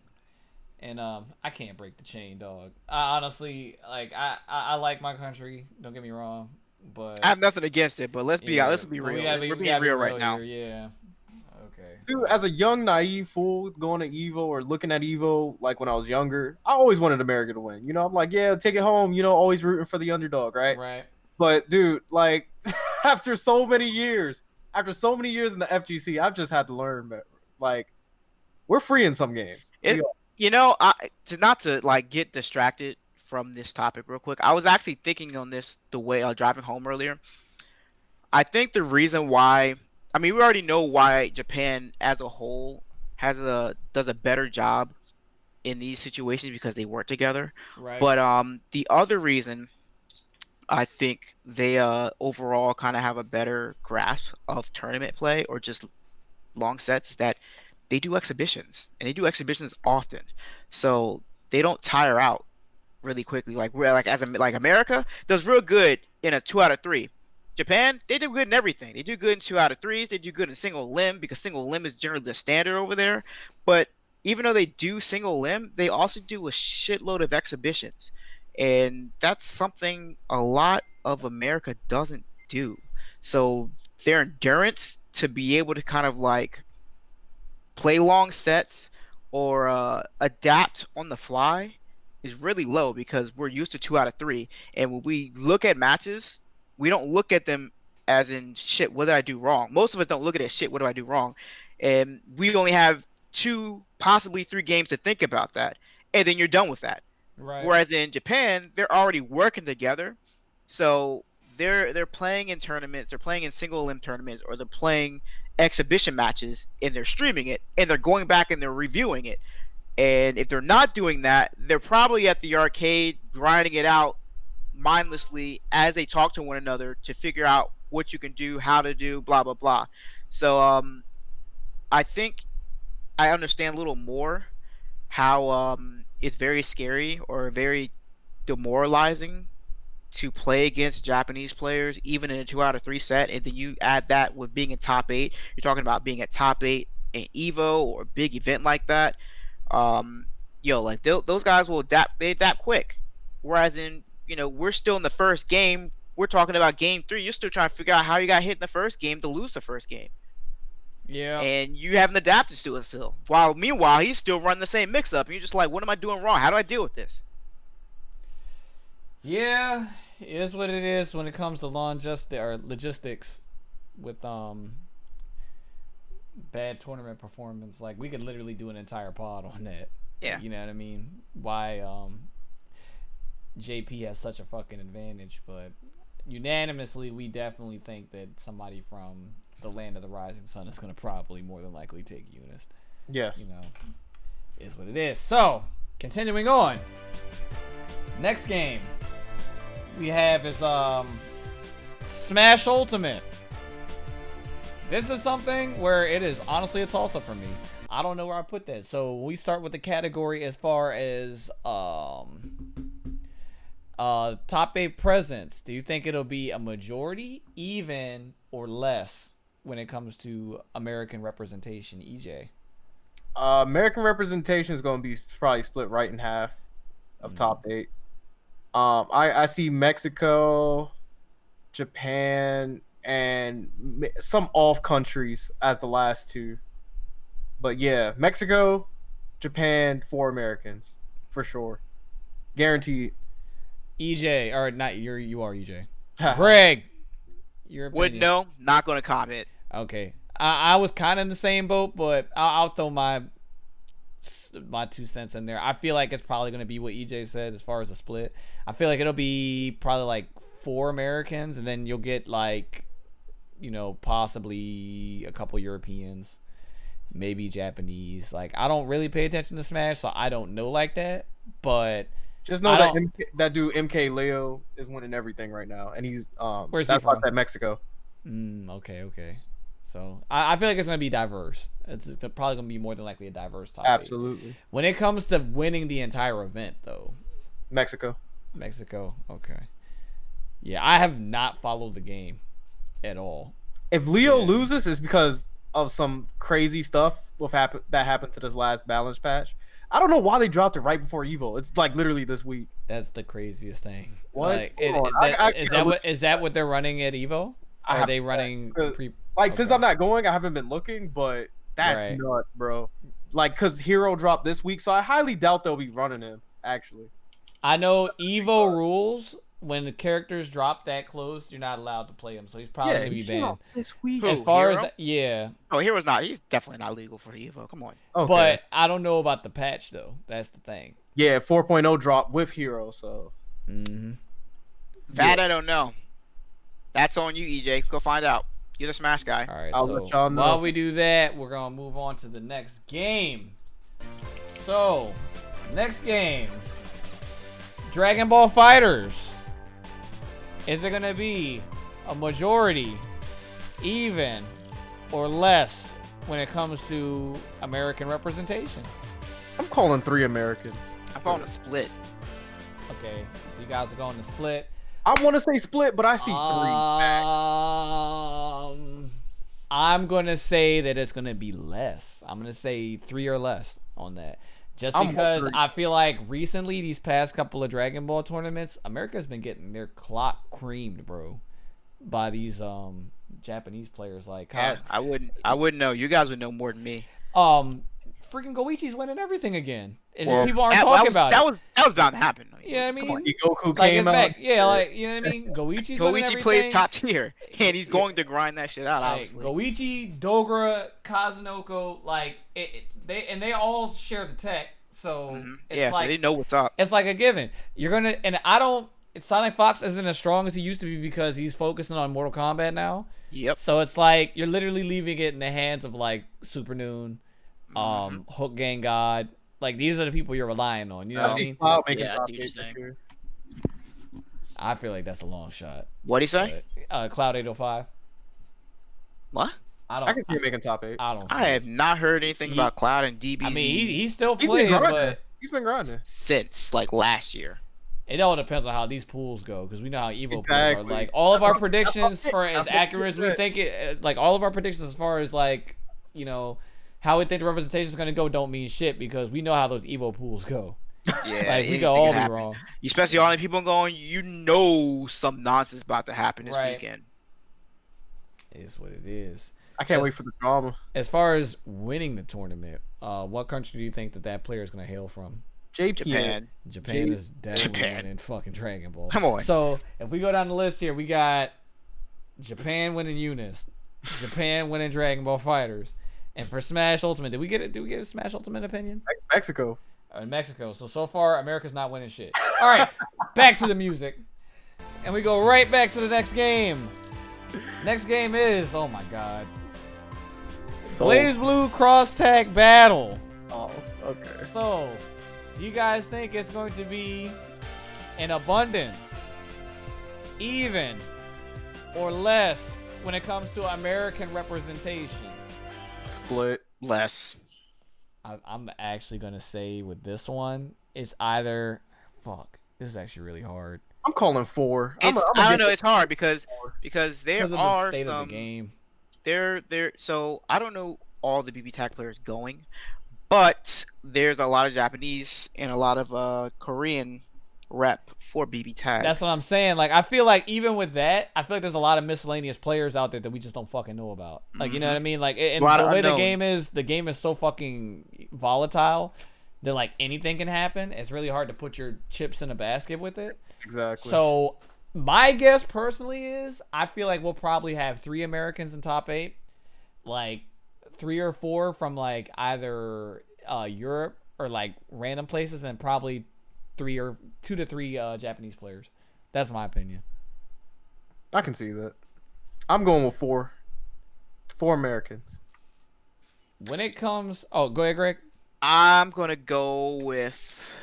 And I can't break the chain, dog. I honestly, like, I like my country. Don't get me wrong, but I have nothing against it, but let's be yeah, let's be but real. we gotta We're be being real right here, now. Yeah. Okay. Okay. Dude, as a young naive fool going to Evo or looking at Evo like when I was younger, I always wanted America to win. You know, I'm like, yeah, take it home. You know, always rooting for the underdog, right? Right. But dude, like after so many years in the FGC, I've just had to learn, but like we're free in some games. You know, not to like get distracted from this topic real quick. I was actually thinking on this the way I was driving home earlier. I think the reason why, I mean, we already know why Japan as a whole does a better job in these situations because they work together. Right. But the other reason I think they overall kind of have a better grasp of tournament play or just long sets that they do exhibitions and they do exhibitions often, so they don't tire out really quickly. Like we're like like America does real good in a 2 out of 3. Japan, they do good in everything. They do good in 2 out of 3s. They do good in single limb because single limb is generally the standard over there. But even though they do single limb, they also do a shitload of exhibitions. And that's something a lot of America doesn't do. So their endurance to be able to kind of like play long sets or adapt on the fly is really low because we're used to 2 out of 3. And when we look at matches, we don't look at them as in shit, what did I do wrong? Most of us don't look at it shit, what do I do wrong? And we only have 2, possibly 3 games to think about that. And then you're done with that. Right. Whereas in Japan, they're already working together. So they're playing in tournaments, they're playing in single limb tournaments, or they're playing exhibition matches and they're streaming it and they're going back and they're reviewing it. And if they're not doing that, they're probably at the arcade grinding it out mindlessly as they talk to one another to figure out what you can do, how to do, blah blah blah. So I think I understand a little more how it's very scary or very demoralizing to play against Japanese players even in a 2 out of 3 set, and then you add that with being a top 8. You're talking about being a top 8 in Evo or a big event like that. Like those guys will adapt. They adapt quick. Whereas in, we're still in the first game. We're talking about game 3. You're still trying to figure out how you got hit in the first game to lose the first game. Yeah. And you haven't adapted to it still. Meanwhile, he's still running the same mix-up. And you're just like, what am I doing wrong? How do I deal with this? Yeah, it is what it is when it comes to logistics with bad tournament performance. Like, we could literally do an entire pod on that. Yeah. You know what I mean? Why JP has such a fucking advantage, but unanimously we definitely think that somebody from the land of the rising sun is going to probably more than likely take Eunice. Yes. Is what it is. So, continuing on. Next game we have is Smash Ultimate. This is something where it is honestly a toss-up for me. I don't know where I put that. So we start with the category as far as top 8 presence. Do you think it'll be a majority, even, or less when it comes to American representation, EJ? American representation is going to be probably split right in half of top 8. I see Mexico, Japan, and some off countries as the last 2. But yeah, Mexico, Japan, 4 Americans for sure, guaranteed. EJ, or not? You are EJ. Greg, your opinion. Wouldn't know. Not going to comment. Okay, I was kind of in the same boat, but I'll throw my 2 cents in there. I feel like it's probably going to be what EJ said as far as a split. I feel like it'll be probably like 4 Americans, and then you'll get like, possibly a couple Europeans, maybe Japanese. Like, I don't really pay attention to Smash, so I don't know like that. But just know that dude MK Leo is winning everything right now, and he's where's he from? At Mexico. Okay. So I feel like it's gonna be diverse. It's probably gonna be more than likely a diverse top 8. Absolutely. When it comes to winning the entire event, though, Mexico. Okay. Yeah, I have not followed the game at all. If Leo loses, it's because of some crazy stuff that happened to this last balance patch. I don't know why they dropped it right before Evo. It's like literally this week. That's the craziest thing. What? Like, is that what they're running at Evo? Are they running since I'm not going, I haven't been looking, but That's Right. nuts, bro. Like, cause Hero dropped this week, so I highly doubt they'll be running him. Actually, I know Evo rules. When the characters drop that close, you're not allowed to play him. So he's probably gonna he be came banned. out this week. Who? As far Hero? as yeah, Oh, Hero's not. He's definitely not legal for the Evo. Come on. Okay. but I don't know about the patch though. That's the thing. yeah, 4.0 dropped with Hero, so Mm-hmm. That I don't know. That's on you, EJ. Go find out. You're the Smash guy. All right. I'll so let y'all know. while we do that, we're gonna move on to the next game. So, next game, Dragon Ball Fighters. Is it gonna be a majority, even, or less when it comes to American representation? I'm calling 3 Americans. I'm calling a split. Okay, so you guys are going to split. I want to say split, but I see 3. I'm gonna say that it's gonna be less. I'm gonna say 3 or less on that. Just I'm because wondering- I feel like recently, these past couple of Dragon Ball tournaments, America's been getting their clock creamed, bro, by these Japanese players. Like, Yeah, I wouldn't know. You guys would know more than me. freaking Goichi's winning everything again. It's Well, just people aren't that talking was, about that it. Was bound to happen. Yeah, I mean, Come on. Goku like came it's out. back. Yeah, like you know what I mean. Goichi's winning Koichi everything. plays top tier, and he's going to grind that shit out. Like, Obviously. Goichi, Dogra, Kazunoko, like they all share the tech, so Mhm. it's Yeah, like so they know what's up. it's like a given. You're gonna and I don't. Sonic Fox isn't as strong as he used to be because he's focusing on Mortal Kombat now. Yep. So it's like you're literally leaving it in the hands of like Super Noon, Mm-hmm. Hook Gang God. Like these are the people you're relying on. You know I what I see mean? Cloud making Yeah, I top see what you're 8 saying. this year. I feel like that's a long shot. What'd he say? But, Cloud 805. What? I I can see him making top 8. I don't. See I it. have not heard anything He- about Cloud and DBZ I mean, he still He's plays, been grinding. but He's been grinding. since like last year. it all depends on how these pools go because we know how Evo pools are. Exactly. Like all of our That's what- predictions that's for what- as that's what accurate as we said. think it, like all of our predictions as far as like how we think the representation is gonna go don't mean shit because we know how those Evo pools go. Yeah, Like we anything could all can be happen. wrong. Especially all the people going, you know, some nonsense about to happen this Right. weekend. It is what it is. I can't wait for the drama. As far as winning the tournament, what country do you think that player is gonna hail from? JP. Japan. Japan is definitely Japan. winning fucking Dragon Ball. Come on. So if we go down the list here, we got Japan winning Eunice, Japan winning Dragon Ball Fighters, and for Smash Ultimate, did we get it? Did we get a Smash Ultimate opinion? Mexico. In Mexico. So far, America's not winning shit. All right, back to the music, and we go right back to the next game. Next game is oh my god, Blaze Blue Cross Tag Battle. Oh, okay. So, do you guys think it's going to be in abundance, even, or less when it comes to American representation? Split. Less. I'm actually going to say with this one, it's either... Fuck. This is actually really hard. I'm calling 4. It's, I don't know. It's hard because there Because of the are state some of the game. there. So I don't know all the BB Tag players going, but there's a lot of Japanese and a lot of Korean rep for BB Tag. That's what I'm saying. Like, I feel like even with that, I feel like there's a lot of miscellaneous players out there that we just don't fucking know about. Like, you know what I mean? Like, and A lot the of way unknowns. the game is so fucking volatile that like anything can happen. It's really hard to put your chips in a basket with it. Exactly. So my guess personally is I feel like we'll probably have 3 Americans in top 8, like 3 or 4 from like either Europe or like random places, and probably 2 to 3 Japanese players. That's my opinion. I can see that. I'm going with 4. 4 Americans. When it comes, oh, go ahead, Greg. I'm gonna go with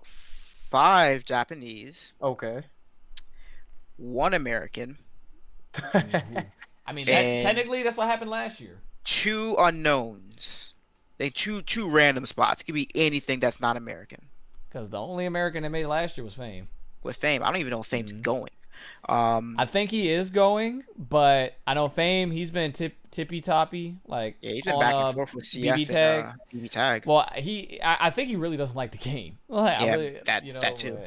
5 Japanese, Okay. 1 American, I mean, that, And- technically, that's what happened last year. 2 unknowns. They two random spots. It could be anything that's not American. Because the only American that made it last year was Fame. With Fame, I don't even know if Fame's Mhm. going. I think he is going, but I know Fame, he's been tippy toppy. Like, Yeah, he's been on, back and forth with CF BB and Tag. BB Tag. Well, I think he really doesn't like the game. Like, Yeah, that too.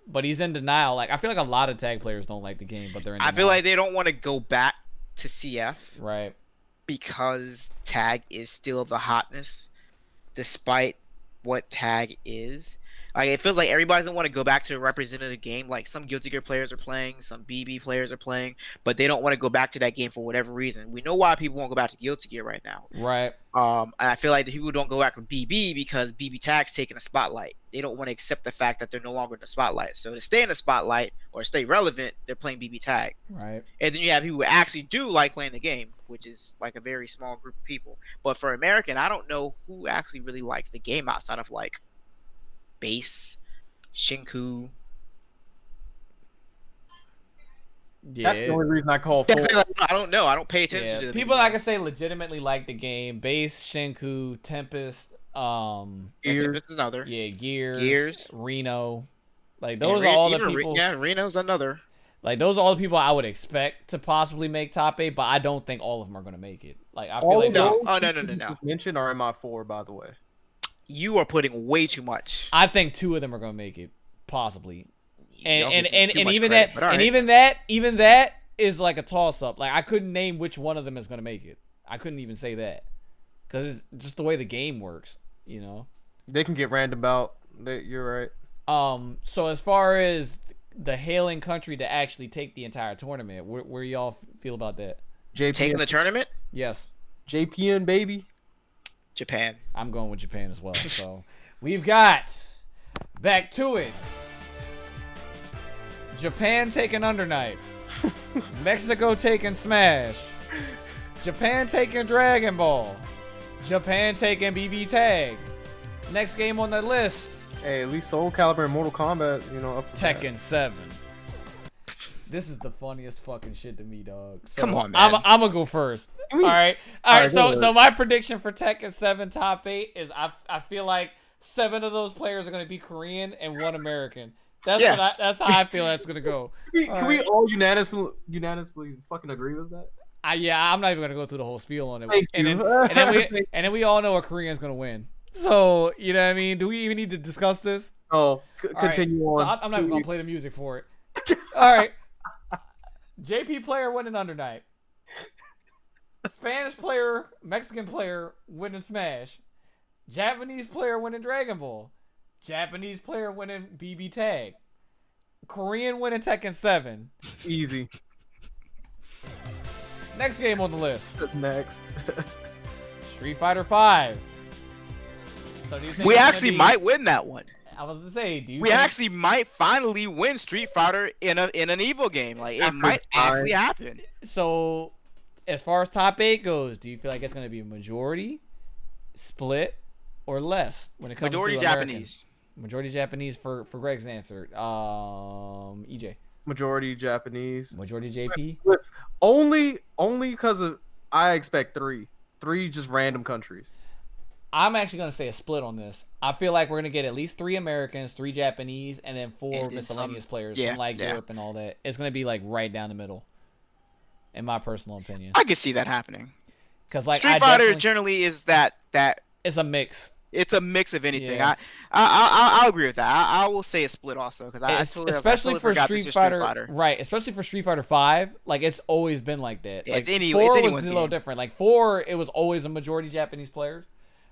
But he's in denial. Like, I feel like a lot of tag players don't like the game, but they're in I denial. feel like they don't want to go back to CF. Right. because tag is still the hotness, despite what tag is. Like, it feels like everybody doesn't want to go back to a representative game. Like, some Guilty Gear players are playing, some BB players are playing, but they don't want to go back to that game for whatever reason. We know why people won't go back to Guilty Gear right now. Right. And I feel like the people don't go back with BB because BB tag's taking a spotlight. They don't want to accept the fact that they're no longer in the spotlight. So to stay in the spotlight or stay relevant, they're playing BB tag. Right. And then you have people who actually do like playing the game, which is like a very small group of people. But for American, I don't know who actually really likes the game outside of like Base, Shinku. Yeah. That's the only reason I call for. I don't know. I don't pay attention to the people like I say legitimately like the game. Base, Shinku, Tempest, Gears is another. Yeah, Gears, Reno. Like those are And all the even people. Reno's another. Like those are all the people I would expect to possibly make top 8, but I don't think all of them are gonna make it. Like I feel like no. Oh no. Mentioned are in my 4, by the way. You are putting way too much. I think 2 of them are gonna make it, possibly. And even credit, that even that is like a toss up. Like I couldn't name which one of them is gonna make it. I couldn't even say that because it's just the way the game works, you know. They can get random out. You're right. So as far as the hailing country to actually take the entire tournament, where y'all feel about that? JPN, Taking the tournament? Yes. JPN baby. Japan. I'm going with Japan as well. So we've got back to it. Japan taking Under Night. Mexico taking Smash. Japan taking Dragon Ball. Japan taking BB Tag. Next game on the list. Hey, at least Soul Calibur and Mortal Kombat, up for Tekken 7. This is the funniest fucking shit to me, dog. So Come on, man. I'm gonna go first. All right. So my prediction for Tekken 7 top 8 is I feel like 7 of those players are gonna be Korean and 1 American. That's how I feel that's gonna go. Can we all unanimously fucking agree with that? I'm not even gonna go through the whole spiel on it. Thank and you. then we all know a Korean's gonna win. So you know what I mean? Do we even need to discuss this? Oh, continue on. So I'm not even gonna play the music for it. All right. JP player winning Under Night. Spanish player, Mexican player winning Smash. Japanese player winning Dragon Ball. Japanese player winning BB Tag. Korean winning Tekken 7. Easy. Next game on the list. Next. Street Fighter 5. So do you think We it's gonna actually be- might win that one. I was gonna say, do you We think- actually might finally win Street Fighter in an Evo game. Like it After might time. actually happen. So as far as top 8 goes, do you feel like it's gonna be majority, split, or less when it comes Majority to American? Japanese. Majority Japanese for Greg's answer. EJ. Majority Japanese. Majority JP. Only because of I expect 3 just random countries. I'm actually gonna say a split on this. I feel like we're gonna get at least 3 Americans, 3 Japanese, and then 4 And miscellaneous players yeah, from like yeah. Europe and all that. It's gonna be like right down the middle, in my personal opinion. I can see that happening. Because like Street Fighter generally is that it's a mix. it's a mix of anything. Yeah. I'll agree with that. I will say a split also because I Especially totally for forgot this Street is Fighter, right? Especially for Street Fighter 5, like it's always been like that. Yeah, like it's 4 was anyone's a little game. different. Like 4, it was always a majority Japanese players,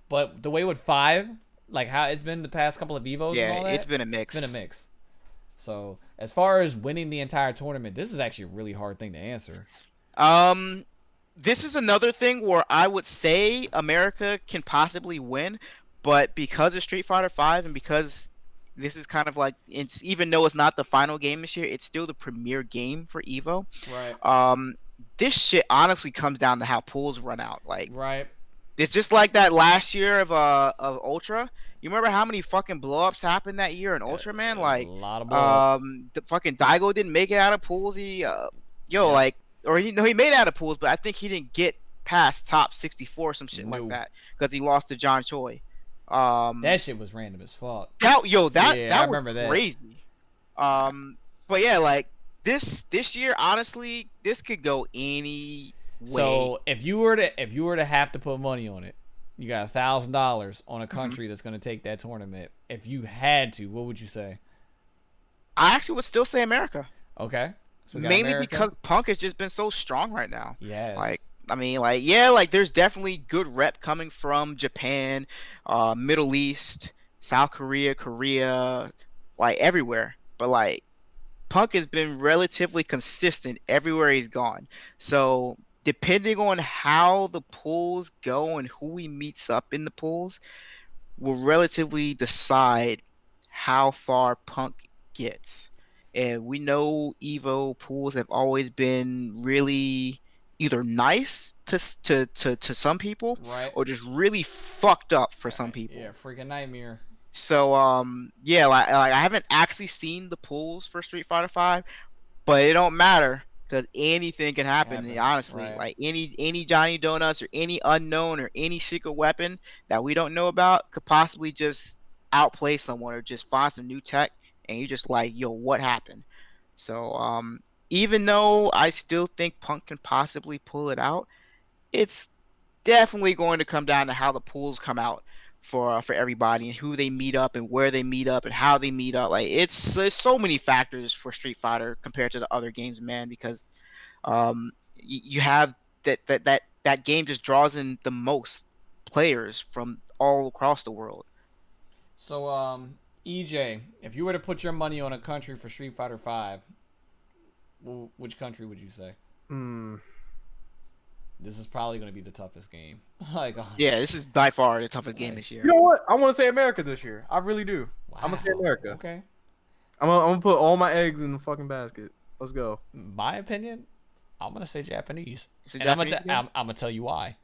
but the way with 5, like how it's been the past couple of Evos, and all Yeah, that, it's been a mix. It's been a mix. So as far as winning the entire tournament, this is actually a really hard thing to answer. This is another thing where I would say America can possibly win, but because of Street Fighter 5 and because this is kind of like it's even though it's not the final game this year, it's still the premier game for Evo. Right. This shit honestly comes down to how pools run out. Like Right. it's just like that last year of Ultra. You remember how many fucking blowups happened that year in Ultra, man? There's Like a lot of blow. the fucking Daigo didn't make it out of pools. He like or he made it out of pools, but I think he didn't get past top 64 or some shit like No. that because he lost to John Choi. That shit was random as fuck. that I was remember that. crazy. But yeah, like this year, honestly, this could go any way. So if you were to have to put money on it, you got $1,000 on a country that's going to take that tournament. If you had to, what would you say? I actually would still say America. Okay. So we got Mainly America. because Punk has just been so strong right now. Yes. Like I mean, like, yeah, like there's definitely good rep coming from Japan, Middle East, South Korea, Korea, like everywhere. But like Punk has been relatively consistent everywhere he's gone. So depending on how the pools go and who he meets up in the pools will relatively decide how far Punk gets. And we know Evo pools have always been really either nice to some people Right. or just really fucked up for some people. Yeah, freaking nightmare. So yeah, like I haven't actually seen the pools for Street Fighter 5, but it don't matter because anything can happen. Honestly, right. like any Johnny Donuts or any unknown or any secret weapon that we don't know about could possibly just outplay someone or just find some new tech, and you just like, yo, what happened? So even though I still think Punk can possibly pull it out, it's definitely going to come down to how the pools come out for everybody and who they meet up and where they meet up and how they meet up. Like it's so many factors for Street Fighter compared to the other games, man. Because you have that game just draws in the most players from all across the world. So EJ, if you were to put your money on a country for Street Fighter 5, which country would you say? This is probably going to be the toughest game. Like, honestly. Yeah, this is by far the toughest game this year. You know what? I want to say America this year. I really do. Wow. I'm gonna say America. Okay. I'm gonna put all my eggs in the fucking basket. Let's go. My opinion, I'm gonna say Japanese. It's a And Japanese I'm gonna tell you why.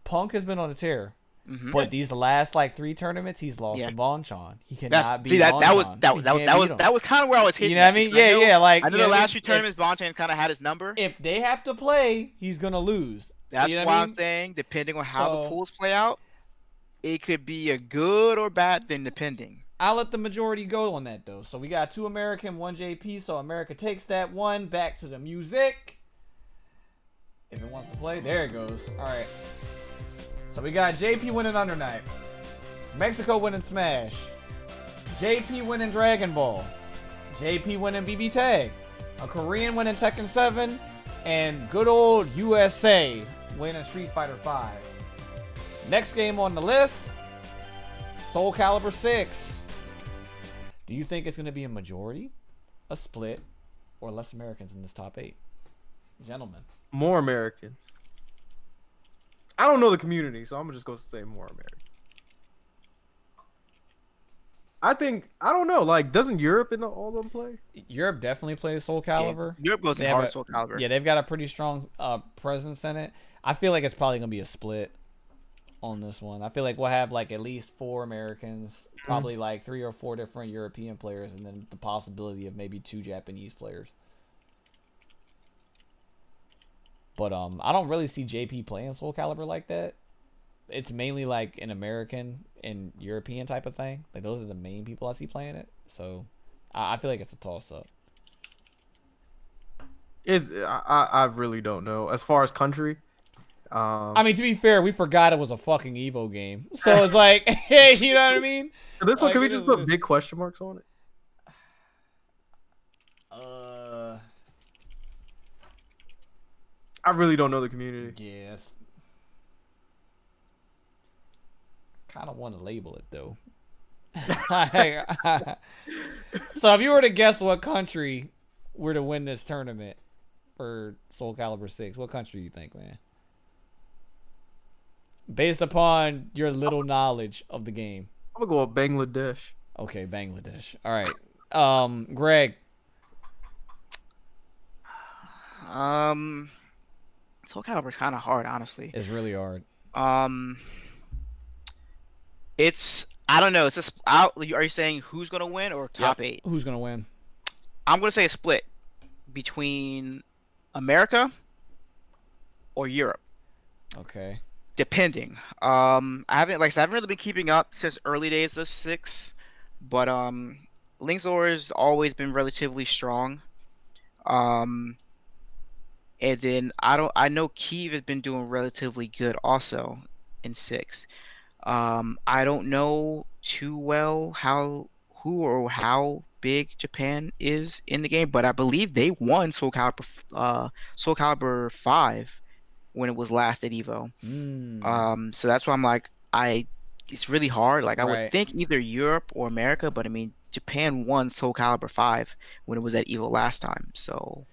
Punk has been on a tear, Mhm. but these last like 3 tournaments, he's lost to Bonchan. He That's, cannot beat see that was Bonchan. that He that was can't that beat was him. that was kind of where I was hitting. You know what I at, mean? 'cause Yeah, like I know you the know, last 2 tournaments, Bonchan kind of had his number. If they have to play, he's gonna lose. That's You know why what I I'm mean? saying, depending on how So- the pools play out, it could be a good or bad thing, depending. I'll let the majority go on that though. So we got 2 American, 1 JP. So America takes that one. Back to the music. If it wants to play, there it goes. All right. So we got JP winning Under Night, Mexico winning Smash, JP winning Dragon Ball, JP winning BB Tag, a Korean winning Tekken 7, and good old USA winning Street Fighter 5. Next game on the list, Soul Calibur 6. Do you think it's going to be a majority, a split, or less Americans in this top 8? Gentlemen. More Americans. I don't know the community, so I'm just gonna say more American. I don't know. Like, doesn't Europe and all of them play? Europe definitely plays Soul Calibur. Yeah, Europe goes They in have hard a- Soul Calibur. Yeah, they've got a pretty strong presence in it. I feel like it's probably gonna be a split on this one. I feel like we'll have like at least 4 Americans, probably like 3 or 4 different European players, and then the possibility of maybe 2 Japanese players. But I don't really see JP playing Soul Calibur like that. It's mainly like an American and European type of thing. Like those are the main people I see playing it. So I feel like it's a toss up. I really don't know. As far as country, I mean, to be fair, we forgot it was a fucking Evo game. So it's like, hey, you know what I mean? this one, Like, can we it just is- put big question marks on it? I really don't know the community. Yes. Kind of want to label it though. So if you were to guess what country were to win this tournament for Soul Calibur 6, what country do you think, man? Based upon your little knowledge of the game. I'm gonna go with Bangladesh. Okay, Bangladesh. All right. Greg. Soul Calibur is kind of hard, honestly. It's really hard. It's I don't know. It's just out. Are you saying who's gonna win or top 8? Who's gonna win? I'm gonna say a split between America or Europe, Okay. depending. I haven't like I said, I haven't really been keeping up since early days of 6, but Linkzor has always been relatively strong. And then I know Kiev has been doing relatively good also in 6. I don't know too well how big Japan is in the game, but I believe they won Soul Calibur 5 when it was last at Evo. Mm. So that's why I'm like, it's really hard. Like I would Right. think either Europe or America, but I mean Japan won Soul Calibur 5 when it was at Evo last time. So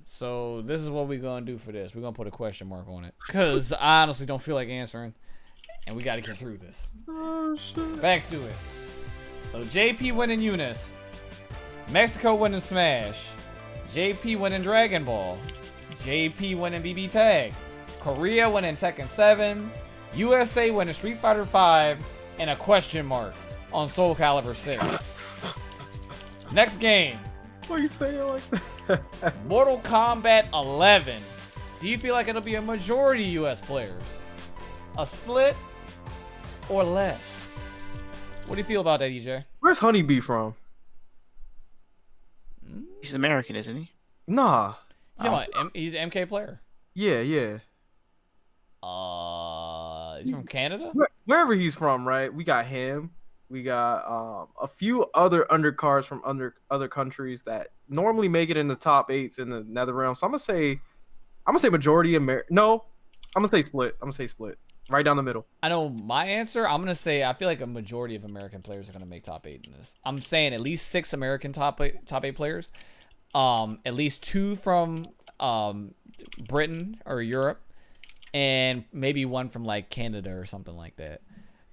So this is what we're gonna do for this. We're gonna put a question mark on it because I honestly don't feel like answering, and we got to get through this. Oh shit. Back to it. So JP winning Eunice, Mexico winning Smash, JP winning Dragon Ball, JP winning BB Tag, Korea winning Tekken 7, USA winning Street Fighter 5, and a question mark on Soul Calibur 6. Next game, Why you saying it like that? Mortal Kombat 11. Do you feel like it'll be a majority US players, a split, or less? What do you feel about that, EJ? Where's Honeybee from? he's American, isn't he? Nah. He's an MK player. Yeah, yeah. He's from Canada? Wherever he's from, right? We got him. We got a few other undercards from other countries that normally make it in the top 8s in the NetherRealm. So I'm gonna say majority No, I'm gonna say split. Right down the middle. I know my answer. I'm gonna say I feel like a majority of American players are gonna make top 8 in this. I'm saying at least 6 American top 8 players. At least 2 from Britain or Europe, and maybe 1 from like Canada or something like that.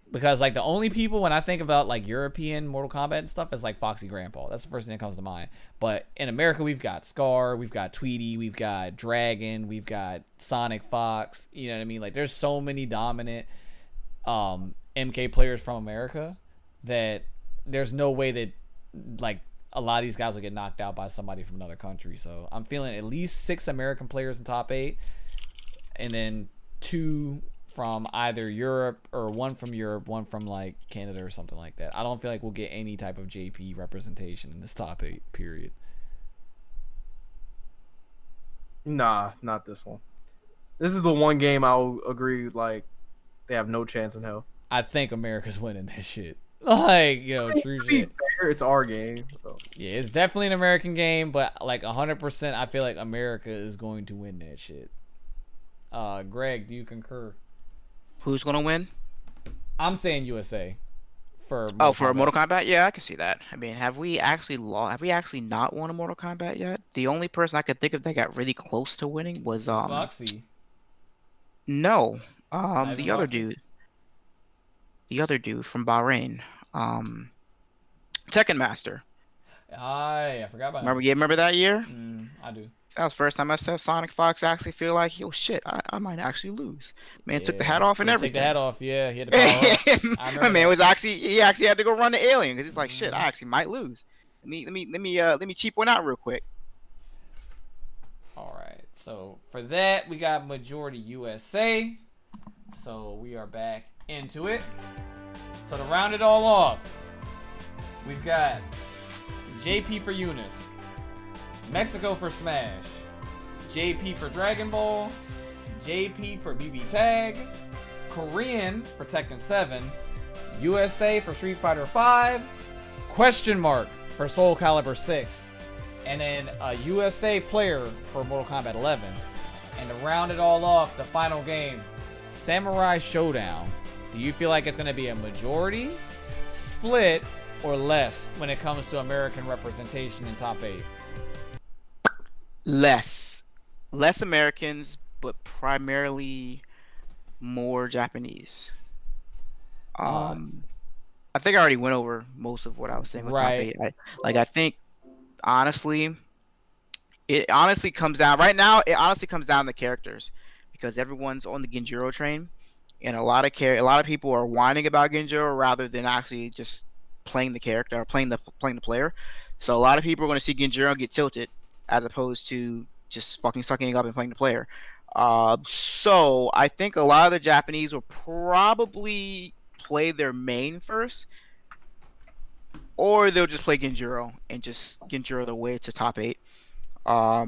Because like the only people when I think about like European Mortal Kombat and stuff is like Foxy Grandpa. That's the first thing that comes to mind. But in America, we've got Scar, we've got Tweety, we've got Dragon, we've got Sonic Fox. You know what I mean? Like there's so many dominant MK players from America that there's no way that like a lot of these guys will get knocked out by somebody from another country. So I'm feeling at least 6 American players in top 8, and then 2 from either Europe, or 1 from Europe, 1 from like Canada or something like that. I don't feel like we'll get any type of JP representation in this top 8 period. Nah, not this one. This is the one game I'll agree, like, they have no chance in hell. I think America's winning this shit. Like, you know, true To be shit. fair, it's our game. So. Yeah, it's definitely an American game, but like 100%, I feel like America is going to win that shit. Greg, do you concur? Who's gonna win? I'm saying USA. For Mortal Kombat? Yeah, I can see that. I mean, have we actually not won a Mortal Kombat yet? The only person I could think of that got really close to winning was Foxy. No. Ivan The other Foxy? dude. The other dude from Bahrain. Tekken Master. I forgot about Remember that year? him. I do. That was the first time I saw Sonic Fox actually feel like, yo, shit, I might actually lose. Man took the Yeah. hat off and Yeah, everything. Take the hat off, yeah. He had the power up. I remember My man that. he actually had to go run the alien because he's like, shit, I actually might lose. Let me cheap one out real quick. All right. So for that, we got majority USA. So we are back into it. So to round it all off, we've got JP for Eunice, Mexico for Smash, JP for Dragon Ball, JP for BB Tag, Korean for Tekken 7, USA for Street Fighter 5, question mark for Soul Calibur 6, and then a USA player for Mortal Kombat 11. And to round it all off, the final game, Samurai Showdown. Do you feel like it's going to be a majority, split, or less when it comes to American representation in top 8? Less Americans, but primarily more Japanese. I think I already went over most of what I was saying with Right. top 8. I think honestly, it honestly comes down right now. It honestly comes down to characters because everyone's on the Genjiro train, and a lot of people are whining about Genjiro rather than actually just playing the character or playing the player. So a lot of people are going to see Genjiro get tilted as opposed to just fucking sucking it up and playing the player. So I think a lot of the Japanese will probably play their main first, or they'll just play Genjiro and just Genjiro their way to top 8. I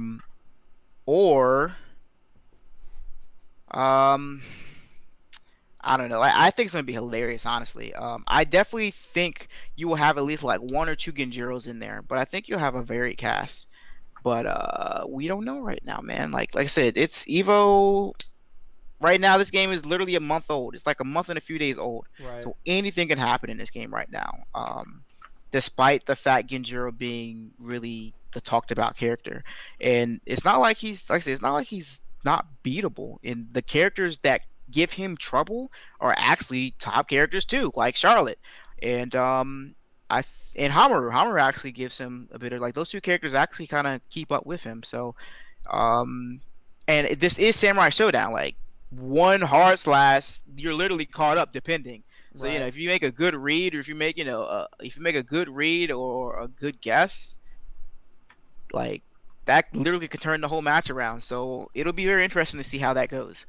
don't know. I think it's gonna be hilarious, honestly. I definitely think you will have at least like 1 or 2 Genjiros in there, but I think you'll have a varied cast. But we don't know right now, man. Like I said, it's Evo. Right now, this game is literally a month old. It's like a month and a few days old. Right. So anything can happen in this game right now. Despite the fact Genjiro being really the talked about character, and it's not like he's like I said, it's not like he's not beatable. And the characters that give him trouble are actually top characters too, like Charlotte, and and Hamaru. Hamaru actually gives him a bit of like those two characters actually kind of keep up with him. So, and this is Samurai Showdown. Like one hard slash, you're literally caught up depending. So Right. if you make a good read, or if you make if you make a good read or a good guess, like that literally could turn the whole match around. So it'll be very interesting to see how that goes.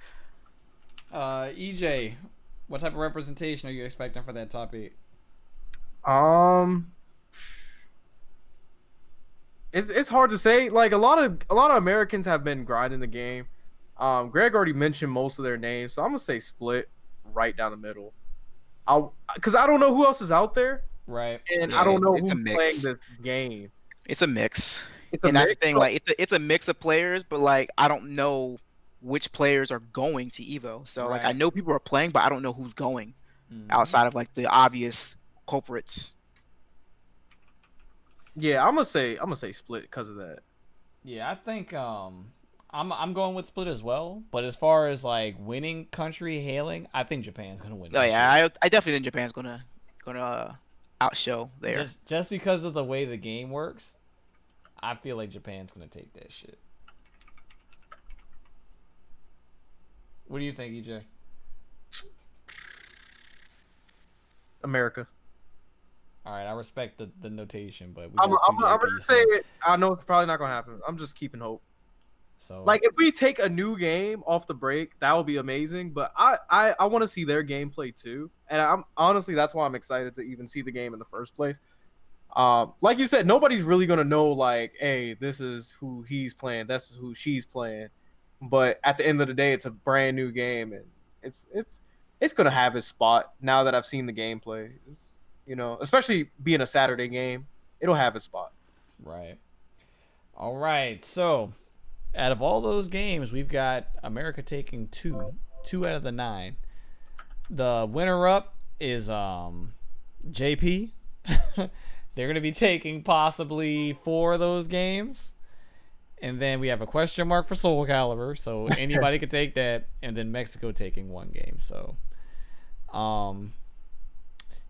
EJ, what type of representation are you expecting for that top 8? It's hard to say. Like a lot of Americans have been grinding the game. Greg already mentioned most of their names, so I'm gonna say split right down the middle. Because I don't know who else is out there, Right. and Yeah, I don't know it's a who's mix. playing this game. It's a mix. It's a And that's the mix. thing, like it's a mix of players, but like I don't know which players are going to Evo. So like I Right. know people are playing, but I don't know who's going Mhm. outside of like the obvious culprits. Yeah, I'm gonna say split because of that. Yeah, I think I'm going with split as well. But as far as like winning country hailing, I think Japan's gonna win. Oh this yeah, shit. I definitely think Japan's gonna outshow there. Just because of the way the game works, I feel like Japan's gonna take that shit. What do you think, EJ? America. All right, I respect the notation, but we I'm got two gonna JPs, say it. I know it's probably not gonna happen. I'm just keeping hope. so Like if we take a new game off the break, that would be amazing. But I want to see their gameplay too, and I'm honestly that's why I'm excited to even see the game in the first place. Like you said, nobody's really gonna know like, hey, this is who he's playing, this is who she's playing. But at the end of the day, it's a brand new game, and it's gonna have its spot now that I've seen the gameplay. It's, especially being a Saturday game, it'll have its spot. right. All right, so out of all those games, we've got America taking two out of the 9. The winner up is JP. They're gonna be taking possibly 4 of those games, and then we have a question mark for Soul Calibur, so anybody could take that, and then Mexico taking 1 game. So,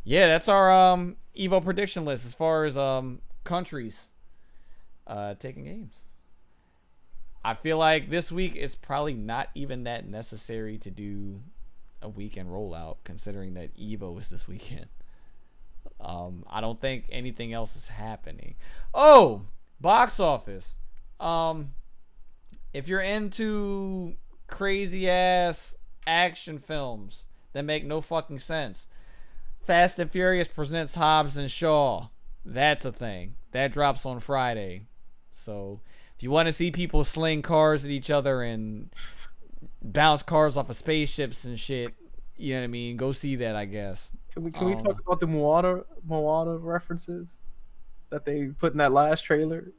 yeah, that's our Evo prediction list as far as countries taking games. I feel like this week is probably not even that necessary to do a weekend rollout, considering that Evo is this weekend. I don't think anything else is happening. Oh, box office. If you're into crazy ass action films that make no fucking sense, Fast and Furious presents Hobbs and Shaw. That's a thing. That drops on Friday. So if you want to see people sling cars at each other and bounce cars off of spaceships and shit, you know what I mean? Go see that, I guess. Can we talk about the Moana references that they put in that last trailer?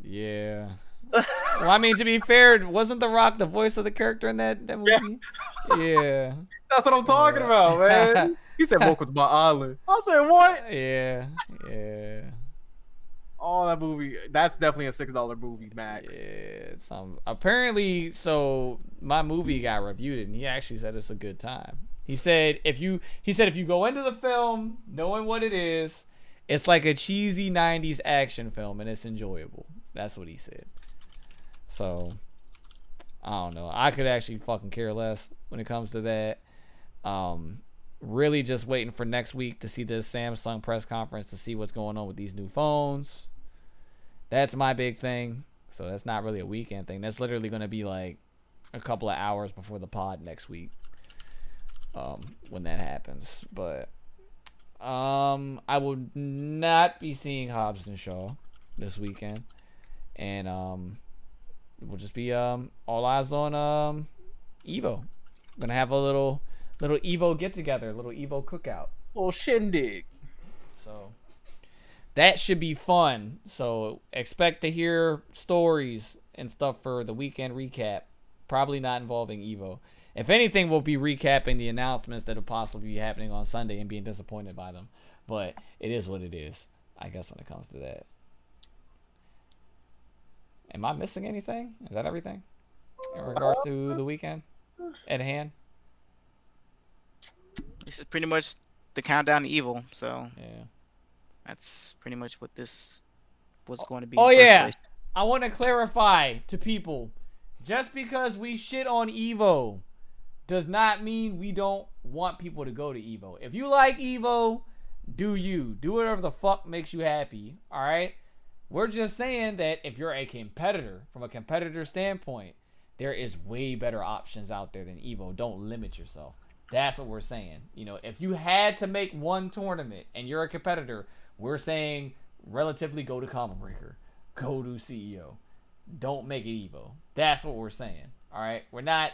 Yeah. Well, I mean, to be fair, wasn't The Rock the voice of the character in that movie? Yeah. That's what I'm talking about, man. He said, "Welcome to my island." I said, "What?" Yeah. Oh, that movie. That's definitely a $6 movie max. Yeah. Apparently, so my movie got reviewed, and he actually said it's a good time. He said if you go into the film knowing what it is, it's like a cheesy 90s action film, and it's enjoyable. That's what he said. So, I don't know. I could actually fucking care less when it comes to that. Really just waiting for next week to see this Samsung press conference to see what's going on with these new phones. That's my big thing. So that's not really a weekend thing. That's literally going to be like a couple of hours before the pod next week. When that happens. But I will not be seeing Hobbs and Shaw this weekend. And we'll just be all eyes on Evo. Gonna have a little Evo get together, a little Evo cookout. Little shindig. So that should be fun. So expect to hear stories and stuff for the weekend recap. Probably not involving Evo. If anything, we'll be recapping the announcements that will possibly be happening on Sunday and being disappointed by them. But it is what it is, I guess, when it comes to that. Am I missing anything? Is that everything in regards to the weekend at hand? This is pretty much the countdown to Evo. So Yeah. that's pretty much what this was going to be. Oh, in the first yeah. place. I want to clarify to people. Just because we shit on Evo does not mean we don't want people to go to Evo. If you like Evo, do you. Do whatever the fuck makes you happy. Alright? We're just saying that if you're a competitor, from a competitor standpoint, there is way better options out there than Evo. Don't limit yourself. That's what we're saying. You know, if you had to make one tournament and you're a competitor, we're saying relatively go to Common Breaker. Go to CEO. Don't make it Evo. That's what we're saying. Alright? We're not...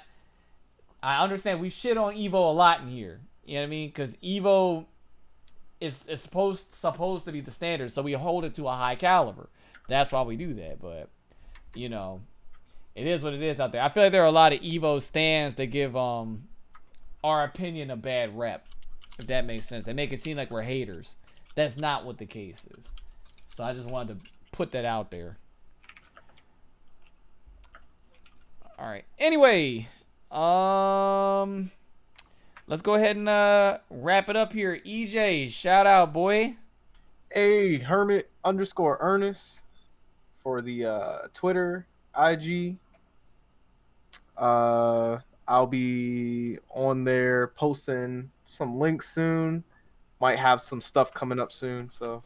I understand we shit on Evo a lot in here. You know what I mean? Because Evo is supposed to be the standard, so we hold it to a high caliber. That's why we do that. But, you know, it is what it is out there. I feel like there are a lot of Evo stands that give our opinion a bad rep. If that makes sense. They make it seem like we're haters. That's not what the case is. So I just wanted to put that out there. Alright. Anyway. Let's go ahead and wrap it up here. EJ, shout out, boy. Hey, Hermit_Ernest for the Twitter, IG. I'll be on there posting some links soon. Might have some stuff coming up soon, so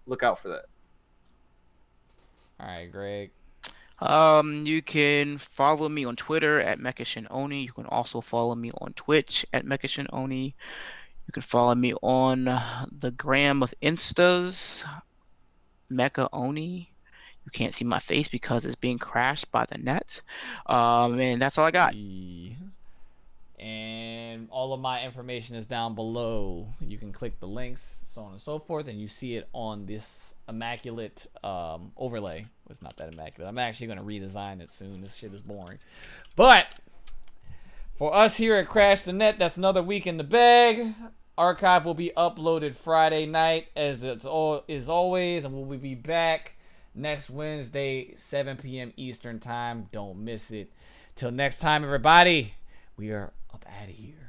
look out for that. All right, Greg. You can follow me on Twitter at MechaShinOni. You can also follow me on Twitch at MechaShinOni. You can follow me on the gram of Instas, MechaOni. You can't see my face because it's being crashed by the net. And that's all I got. And all of my information is down below. You can click the links, so on and so forth, and you see it on this immaculate overlay. It's not that immaculate. I'm actually going to redesign it soon. This shit is boring. But for us here at Crash the Net, that's another week in the bag. Archive will be uploaded Friday night, as it's always, and we'll be back next Wednesday, 7 p.m. Eastern Time. Don't miss it. Till next time, everybody, we are up out of here.